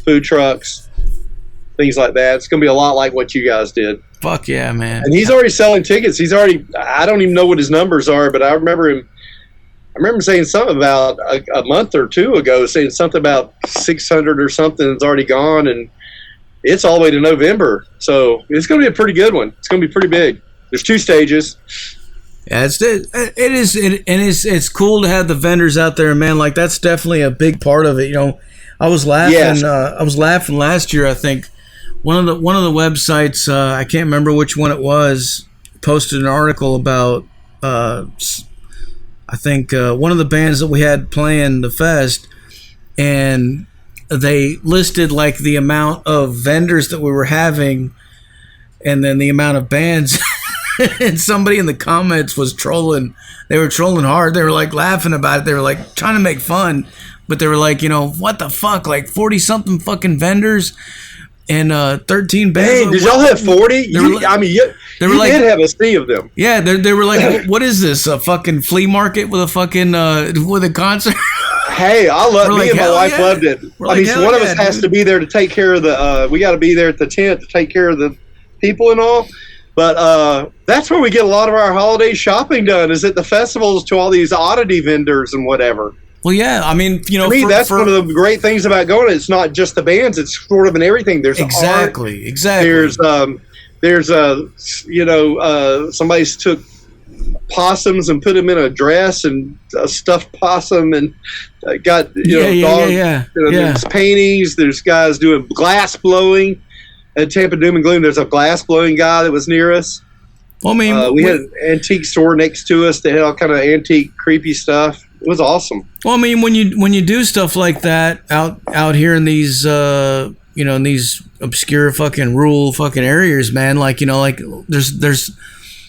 food trucks, things like that. It's going to be a lot like what you guys did. Fuck yeah, man. And he's already selling tickets. I don't even know what his numbers are, but I remember him saying something about a month or two ago, saying something about 600 or something that's already gone, and it's all the way to November. So it's going to be a pretty good one. It's going to be pretty big. There's 2 stages. Yeah, it's cool to have the vendors out there, man. Like that's definitely a big part of it. You know, I was laughing. Yes. I was laughing last year. I think one of the websites, I can't remember which one it was, posted an article about I think one of the bands that we had playing the fest, and they listed like the amount of vendors that we were having and then the amount of bands. And somebody in the comments was trolling. They were trolling hard. They were like laughing about it. They were like trying to make fun, but they were like, you know, what the fuck, like 40 something fucking vendors and 13 bands. Hey, did y'all have 40? You did have a sea of them. Yeah, they were like, what is this? A fucking flea market with a fucking with a concert? Hey, me and my wife loved it. I mean, one of us has to be there to take care of the. We got to be there at the tent to take care of the people and all. But that's where we get a lot of our holiday shopping done. Is at the festivals to all these oddity vendors and whatever. Well, yeah, I mean, you know, to me, that's one of the great things about going. It's not just the bands; it's sort of in everything. There's exactly. There's somebody's took possums and put them in a dress and a stuffed possum and got dogs. There's paintings. There's guys doing glass blowing at Tampa Doom and Gloom. There's a glass blowing guy that was near us. Well, I mean, we had an antique store next to us that had all kind of antique, creepy stuff. It was awesome. Well, I mean, when you do stuff like that out here in these in these obscure fucking rural fucking areas, man, like there's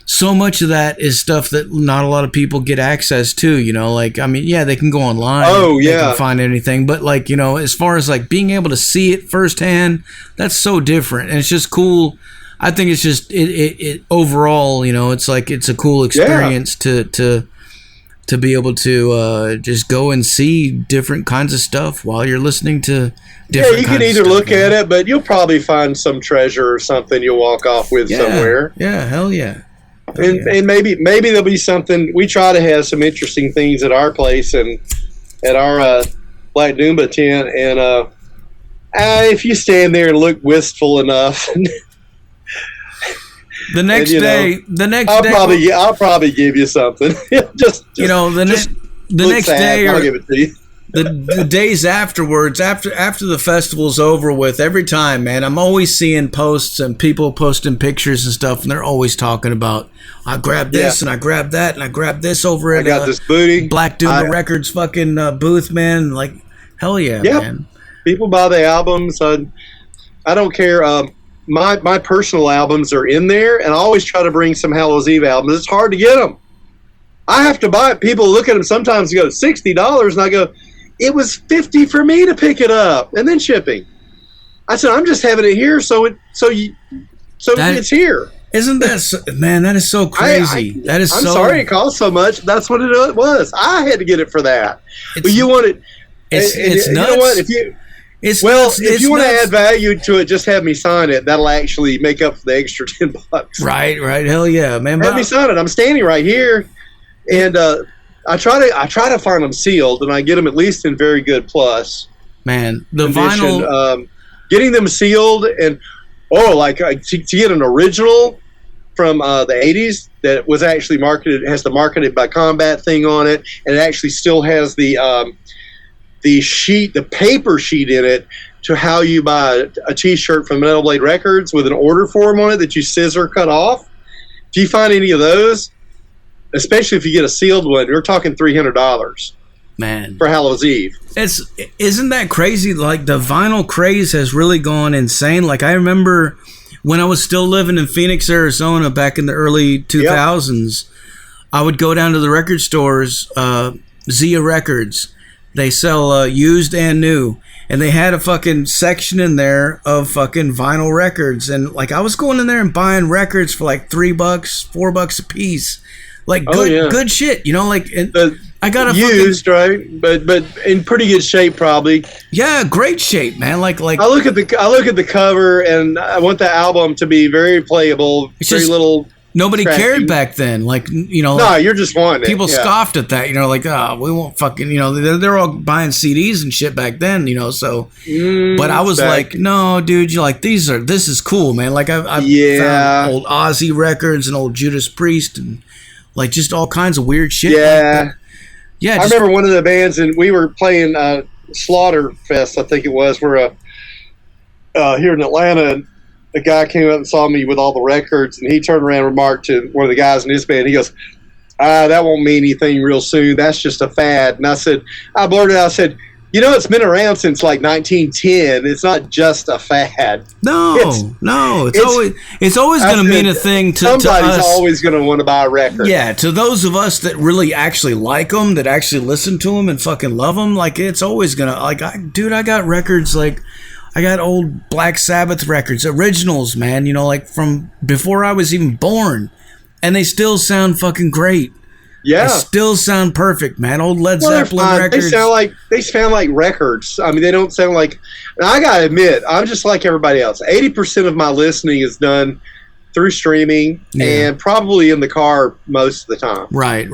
so much of that is stuff that not a lot of people get access to, like, I mean, yeah, they can go online. Oh, yeah. They can find anything. But, like, as far as, like, being able to see it firsthand, that's so different. And it's just cool. I think it's just, it overall, it's like, it's a cool experience to be able to just go and see different kinds of stuff while you're listening to different you can either look at it, but you'll probably find some treasure or something you'll walk off with somewhere. Yeah, hell yeah. And maybe there'll be something. We try to have some interesting things at our place and at our Black Doomba tent. And if you stand there and look wistful enough, the next day, I'll probably give you something. the next day, I'll give it to you. The days afterwards, after the festival's over with, every time, man, I'm always seeing posts and people posting pictures and stuff, and they're always talking about, I grabbed this and I grabbed that and I grabbed this over at this booty. Black Doomba Records fucking booth, man. Like, hell yeah, man. People buy the albums. I don't care. My personal albums are in there, and I always try to bring some Hallows Eve albums. It's hard to get them. I have to buy it. People look at them sometimes and go, $60, and I go, it was $50 for me to pick it up and then shipping. I said, I'm just having it here, so it's here. Isn't that man? That is so crazy. I'm sorry it cost so much. That's what it was. I had to get it for that. But you want it. It's nuts. You know what? If you want to add value to it, just have me sign it. That'll actually make up for the extra $10. Right. Hell yeah, man. Have me sign it. I'm standing right here, and I try to find them sealed, and I get them at least in very good plus. Man, the condition. vinyl, getting them sealed and to get an original from the 80s that was actually marketed, has the marketed by combat thing on it, and it actually still has the paper sheet in it to how you buy a t-shirt from Metal Blade Records with an order form on it that you scissor cut off. If you find any of those, especially if you get a sealed one, you're talking $300, man, for Hallows Eve. Isn't that crazy? Like, the vinyl craze has really gone insane. Like, I remember when I was still living in Phoenix, Arizona, back in the early 2000s, I would go down to the record stores, Zia Records. They sell used and new. And they had a fucking section in there of fucking vinyl records. And, like, I was going in there and buying records for, like, $3, $4 a piece. Like, good shit, like, I got a used, right? But in pretty good shape, probably. Yeah, great shape, man. Like I look at the cover, and I want the album to be very playable. It's very little. Nobody cared back then, like, No, you're just wanting it. People scoffed at that, like, we won't fucking, they're all buying CDs and shit back then, so. But I was like, no, dude, you're like, this is cool, man. Like, I found old Ozzy records and old Judas Priest and, like, just all kinds of weird shit. Yeah. Like I remember one of the bands, and we were playing Slaughter Fest, I think it was, where here in Atlanta, and a guy came up and saw me with all the records, and he turned around and remarked to one of the guys in his band, he goes, that won't mean anything real soon. That's just a fad. And I blurted out, I said, it's been around since like 1910. It's not just a fad. No, it's always going to mean a thing to us. Somebody's always going to want to buy a record. Yeah, to those of us that really actually like them, that actually listen to them and fucking love them, like, it's always going to, like, I got records, like, I got old Black Sabbath records, originals, man, like, from before I was even born, and they still sound fucking great. Yeah, they still sound perfect, man. Old Led Zeppelin records. They sound like records. I mean, they don't sound like. And I gotta admit, I'm just like everybody else. 80% of my listening is done through streaming and probably in the car most of the time. Right.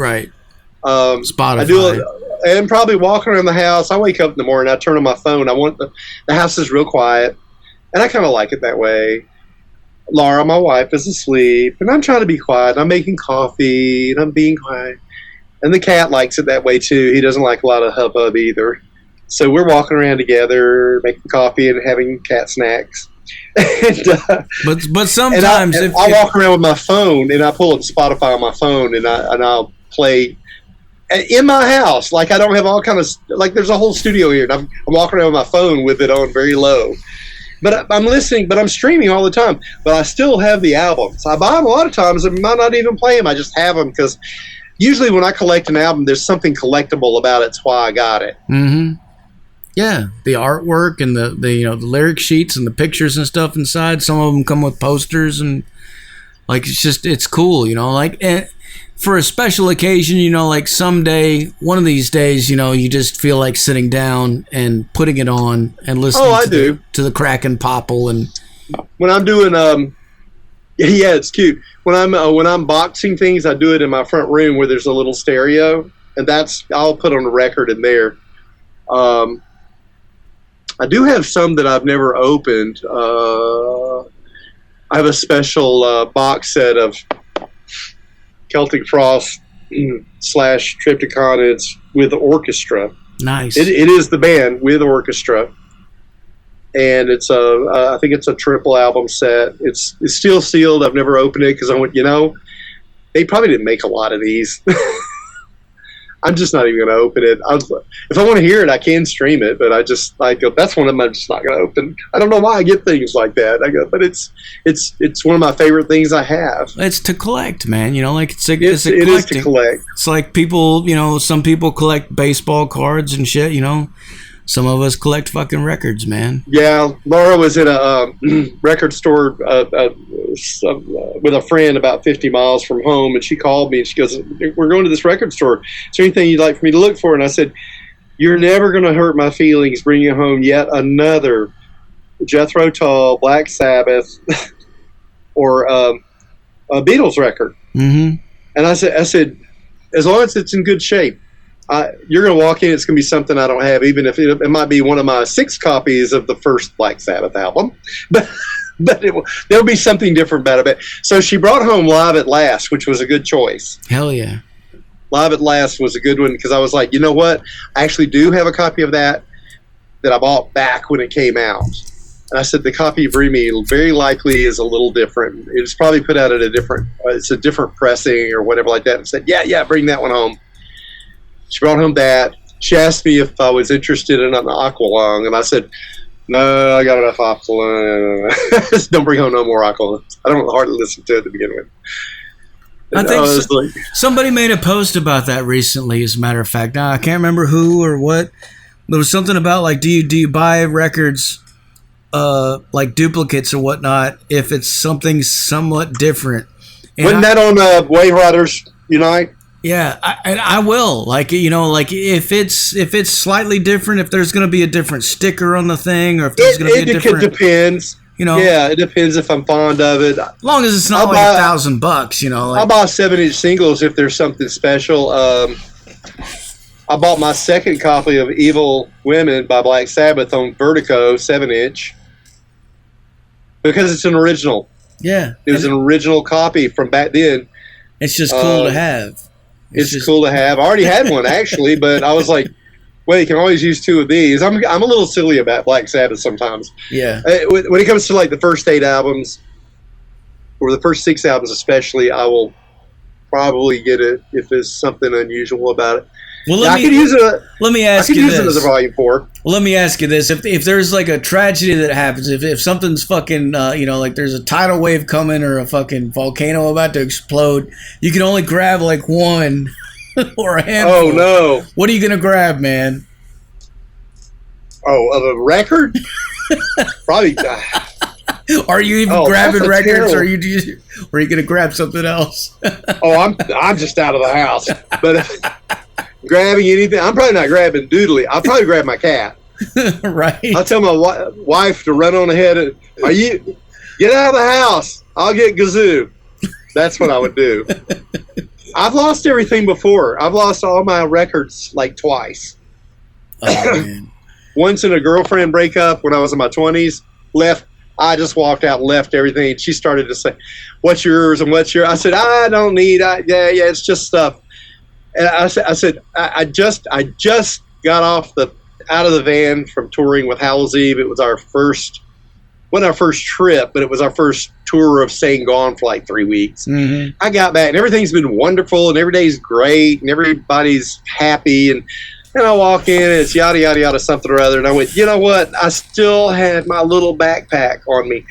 Spotify. I do, and probably walking around the house. I wake up in the morning. I turn on my phone. I want the house is real quiet, and I kind of like it that way. Laura, my wife, is asleep, and I'm trying to be quiet. I'm making coffee, and I'm being quiet. And the cat likes it that way, too. He doesn't like a lot of hubbub either. So we're walking around together, making coffee and having cat snacks. And, but sometimes I walk around with my phone, and I pull up Spotify on my phone, and I'll play in my house. Like, I don't have all kind of, like, there's a whole studio here, and I'm walking around with my phone with it on very low. But I'm listening, but I'm streaming all the time. But I still have the albums. I buy them a lot of times. I might not even play them. I just have them because usually when I collect an album, there's something collectible about it. It's why I got it. Mm-hmm. Yeah, the artwork and the the lyric sheets and the pictures and stuff inside. Some of them come with posters and like it's cool. Like for a special occasion. Like someday, one of these days, you just feel like sitting down and putting it on and listening to the Kraken Popple. And when I'm doing yeah, it's cute. When I'm boxing things, I do it in my front room where there's a little stereo, and I'll put on a record in there. I do have some that I've never opened. I have a special box set of Celtic Frost / Triptychon. With the orchestra. Nice. It is the band with orchestra, and it's I think it's a triple album set. It's still sealed. I've never opened it because they probably didn't make a lot of these. I'm just not even going to open it. If I want to hear it, I can stream it, but that's one of them I'm just not going to open. I don't know why I get things like that. But it's one of my favorite things I have. It's to collect, man. Like it is to collect. It's like people, some people collect baseball cards and shit. Some of us collect fucking records, man. Yeah, Laura was in a record store with a friend about 50 miles from home, and she called me and she goes, "We're going to this record store. Is there anything you'd like for me to look for?" And I said, "You're never going to hurt my feelings bringing home yet another Jethro Tull, Black Sabbath, or a Beatles record." Mm-hmm. And I said, as long as it's in good shape. You're going to walk in, it's going to be something I don't have, even if it might be one of my 6 copies of the first Black Sabbath album. But there'll be something different about it. So she brought home Live at Last, which was a good choice. Hell yeah. Live at Last was a good one because I was like, you know what? I actually do have a copy of that I bought back when it came out. And I said, the copy you bring me very likely is a little different. It's probably put out at it's a different pressing or whatever like that. And said, yeah, bring that one home. She brought home that. She asked me if I was interested in an Aqualung, and I said, "No, I got enough Aqualung. Don't bring home no more Aqualung. I don't hardly listen to it to begin with." I think somebody made a post about that recently, as a matter of fact. Now, I can't remember who or what. There was something about, like, do you buy records, like duplicates or whatnot, if it's something somewhat different? And wasn't that on Wave Riders Unite? Yeah, I will. Like, if it's slightly different, if there's going to be a different sticker on the thing, or if there's going to be a different... It depends. Yeah, it depends if I'm fond of it. As long as it's not like $1,000, I'll buy 7-inch singles if there's something special. I bought my second copy of Evil Women by Black Sabbath on Vertigo, 7-inch, because it's an original. Yeah. It was an original copy from back then. It's just cool to have. It's cool to have. I already had one, actually, but I was like, well, you can always use 2 of these. I'm a little silly about Black Sabbath sometimes. Yeah. When it comes to, like, the first 8 albums, or the first 6 albums especially, I will probably get it if there's something unusual about it. Well, I could use it. Let me ask you this. I could use it as a volume 4. Well, let me ask you this: if there's like a tragedy that happens, if something's fucking, like there's a tidal wave coming or a fucking volcano about to explode, you can only grab like one or a handful. Oh no! What are you gonna grab, man? Oh, of a record? Probably. Are you even grabbing records, or are you gonna grab something else? Oh, I'm just out of the house, but. Grabbing anything, I'm probably not grabbing Doodly. I'll probably grab my cat. Right. I'll tell my wife to run on ahead. Get out of the house? I'll get Gazoo. That's what I would do. I've lost everything before. I've lost all my records like twice. Oh, man. Once in a girlfriend breakup when I was in my 20s. I just walked out and left everything. And she started to say, "What's yours and what's your?" I said, "I don't need. Yeah, it's just stuff." And I said, I just got out of the van from touring with Hallows Eve. It was wasn't our first trip, but it was our first tour of staying gone for like 3 weeks. Mm-hmm. I got back and everything's been wonderful and every day's great and everybody's happy and I walk in and it's yada yada yada something or other, and I went, you know what? I still had my little backpack on me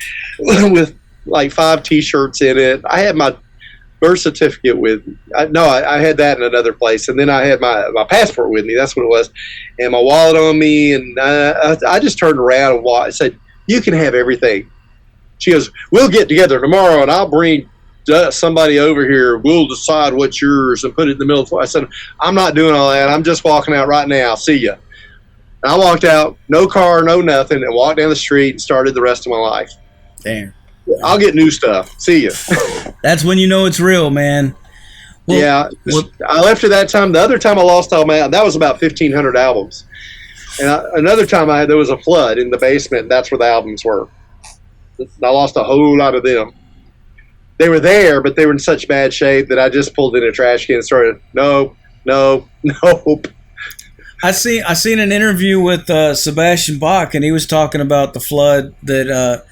with like 5 T-shirts in it. I had my birth certificate with me. I had that in another place, and then I had my passport with me. That's what it was, and my wallet on me. And I just turned around and walked. I said, "You can have everything." She goes, "We'll get together tomorrow, and I'll bring somebody over here. We'll decide what's yours and put it in the middle." I said, "I'm not doing all that. I'm just walking out right now. See ya." And I walked out, no car, no nothing, and walked down the street and started the rest of my life. Damn. I'll get new stuff. See ya. That's when you know it's real, man. Well, I left at that time. The other time I lost all my, that was about 1,500 albums. And another time there was a flood in the basement. And that's where the albums were. I lost a whole lot of them. They were there, but they were in such bad shape that I just pulled in a trash can and started, nope. I seen an interview with Sebastian Bach, and he was talking about the flood that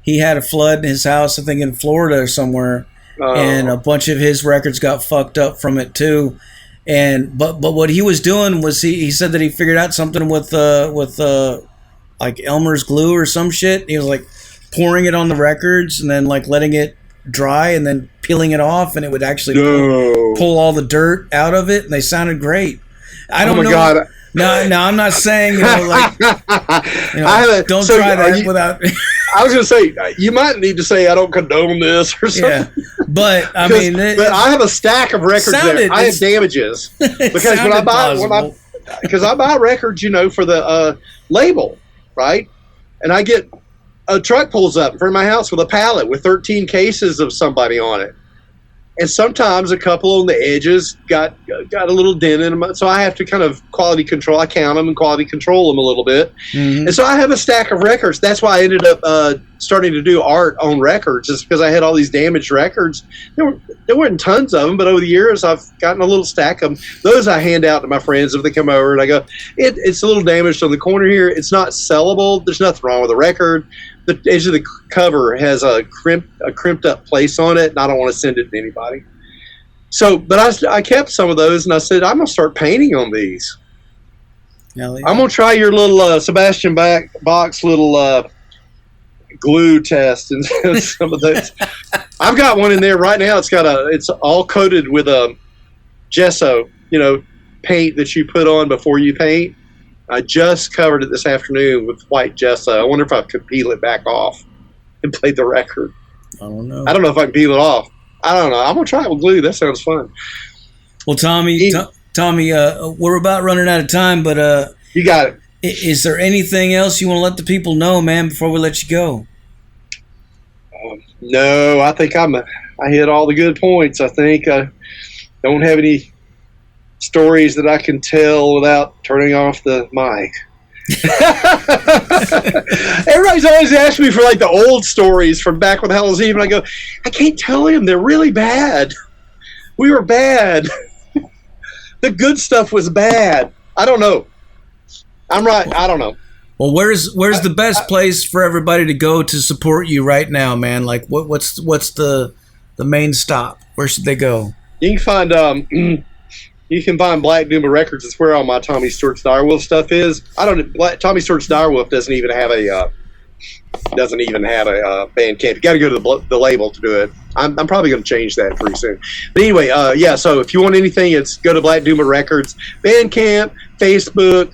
he had a flood in his house, I think in Florida or somewhere, and a bunch of his records got fucked up from it too. And but what he was doing was he said that he figured out something with like Elmer's glue or some shit. He was like pouring it on the records and then like letting it dry and then peeling it off, and it would actually pull all the dirt out of it, and they sounded great. I don't know. God. No, I'm not saying, don't try that without. I was going to say, you might need to say I don't condone this or something. Yeah, but I mean, but I have a stack of records there. I have damages because when I buy records, for the label, right? And I get a truck pulls up in front of my house with a pallet with 13 cases of somebody on it. And sometimes a couple on the edges got a little dent in them. So I have to kind of quality control. I count them and quality control them a little bit. Mm-hmm. And so I have a stack of records. That's why I ended up starting to do art on records, is because I had all these damaged records. There weren't tons of them, but over the years I've gotten a little stack of them. Those I hand out to my friends if they come over, and I go, it's a little damaged on the corner here. It's not sellable. There's nothing wrong with the record. The edge of the cover has a crimped up place on it, and I don't want to send it to anybody. So, but I kept some of those, and I said, I'm going to start painting on these. Yeah. I'm going to try your little Sebastian Bach's little glue test and some of those. I've got one in there right now. It's all coated with gesso, paint that you put on before you paint. I just covered it this afternoon with white gesso. I wonder if I could peel it back off and play the record. I don't know. I don't know if I can peel it off. I don't know. I'm going to try it with glue. That sounds fun. Well, Tommy, we're about running out of time, but you got it. Is there anything else you want to let the people know, man, before we let you go? No, I think I hit all the good points. I think I don't have any stories that I can tell without turning off the mic. Everybody's always asked me for like the old stories from back with Hallows Eve, and I go, I can't tell him. They're really bad. We were bad. The good stuff was bad. I don't know. I'm right. I don't know. Well, where's the best place for everybody to go to support you right now, man? Like, what's the main stop? Where should they go? You can find Black Doomba Records. It's where all my Tommy Stewart's Dyerwulf stuff is. Tommy Stewart's Dyerwulf doesn't even have a Bandcamp. You got to go to the label to do it. I'm probably going to change that pretty soon. But anyway, so if you want anything, go to Black Doomba Records, Bandcamp, Facebook,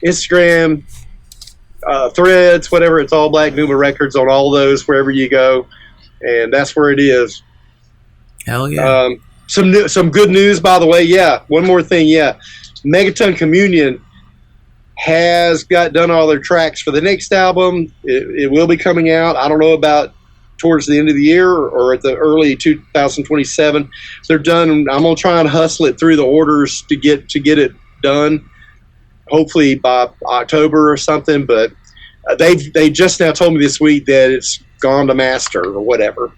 Instagram, Threads, whatever. It's all Black Doomba Records on all those wherever you go, and that's where it is. Hell yeah. Some good news, by the way. Yeah, one more thing. Yeah, Megaton Communion has done all their tracks for the next album. It will be coming out. I don't know about towards the end of the year or at the early 2027. They're done. I'm gonna try and hustle it through the orders to get it done. Hopefully by October or something. But they just now told me this week that it's gone to master or whatever.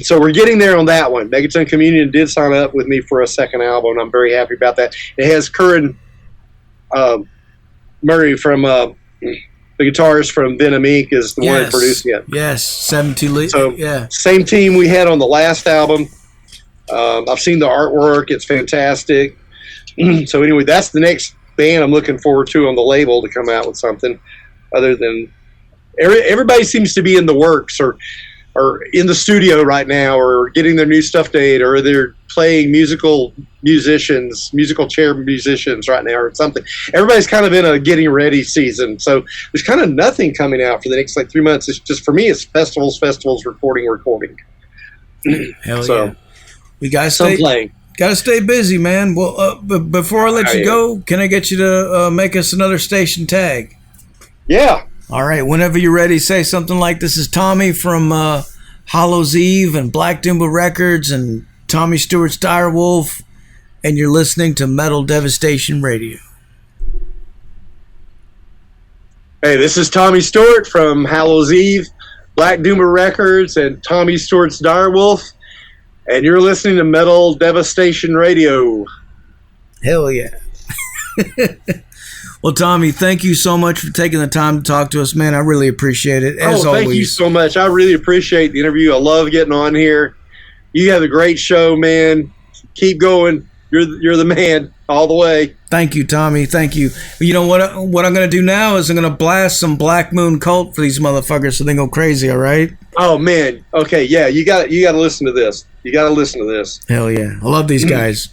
So we're getting there on that one. Megaton Communion did sign up with me for a second album, and I'm very happy about that. It has Curran Murray from the guitarist from Venom Inc. is the one producing it. Yes, 70 So yeah. Same team we had on the last album. I've seen the artwork. It's fantastic. So anyway, that's the next band I'm looking forward to on the label to come out with something other than everybody seems to be in the works or in the studio right now or getting their new stuff date or they're playing musical chair musicians right now or something. Everybody's kind of in a getting ready season. So there's kind of nothing coming out for the next 3 months. It's just, for me, it's festivals, recording. Hell so, yeah. We gotta stay busy, man. Well, but before I let you go, can I get you to make us another station tag? Yeah. All right. Whenever you're ready, say something like, "This is Tommy from Hallows Eve and Black Doomba Records and Tommy Stewart's Dyerwulf, and you're listening to Metal Devastation Radio." Hey, this is Tommy Stewart from Hallows Eve, Black Doomba Records, and Tommy Stewart's Dyerwulf, and you're listening to Metal Devastation Radio. Hell yeah. Well, Tommy, thank you so much for taking the time to talk to us, man. I really appreciate it, as always. Thank you so much. I really appreciate the interview. I love getting on here. You have a great show, man. Keep going. You're the man all the way. Thank you, Tommy. Thank you. You know what I'm going to do now is I'm going to blast some Black Moon Cult for these motherfuckers so they go crazy, all right? Oh, man. Okay, yeah, you got to listen to this. You got to listen to this. Hell yeah. I love these guys.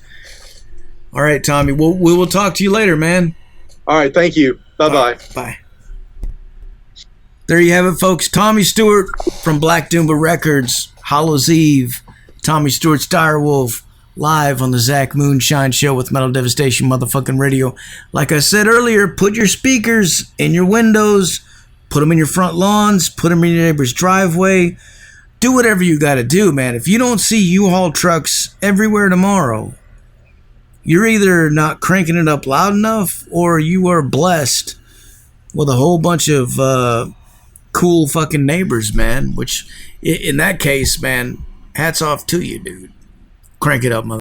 All right, Tommy. We will talk to you later, man. All right, thank you. Bye-bye. Bye. There you have it, folks. Tommy Stewart from Black Doomba Records, Hallows Eve, Tommy Stewart's Dyerwulf, live on the Zach Moonshine Show with Metal Devastation motherfucking radio. Like I said earlier, put your speakers in your windows, put them in your front lawns, put them in your neighbor's driveway. Do whatever you got to do, man. If you don't see U-Haul trucks everywhere tomorrow, you're either not cranking it up loud enough or you are blessed with a whole bunch of cool fucking neighbors, man. Which, in that case, man, hats off to you, dude. Crank it up, mother.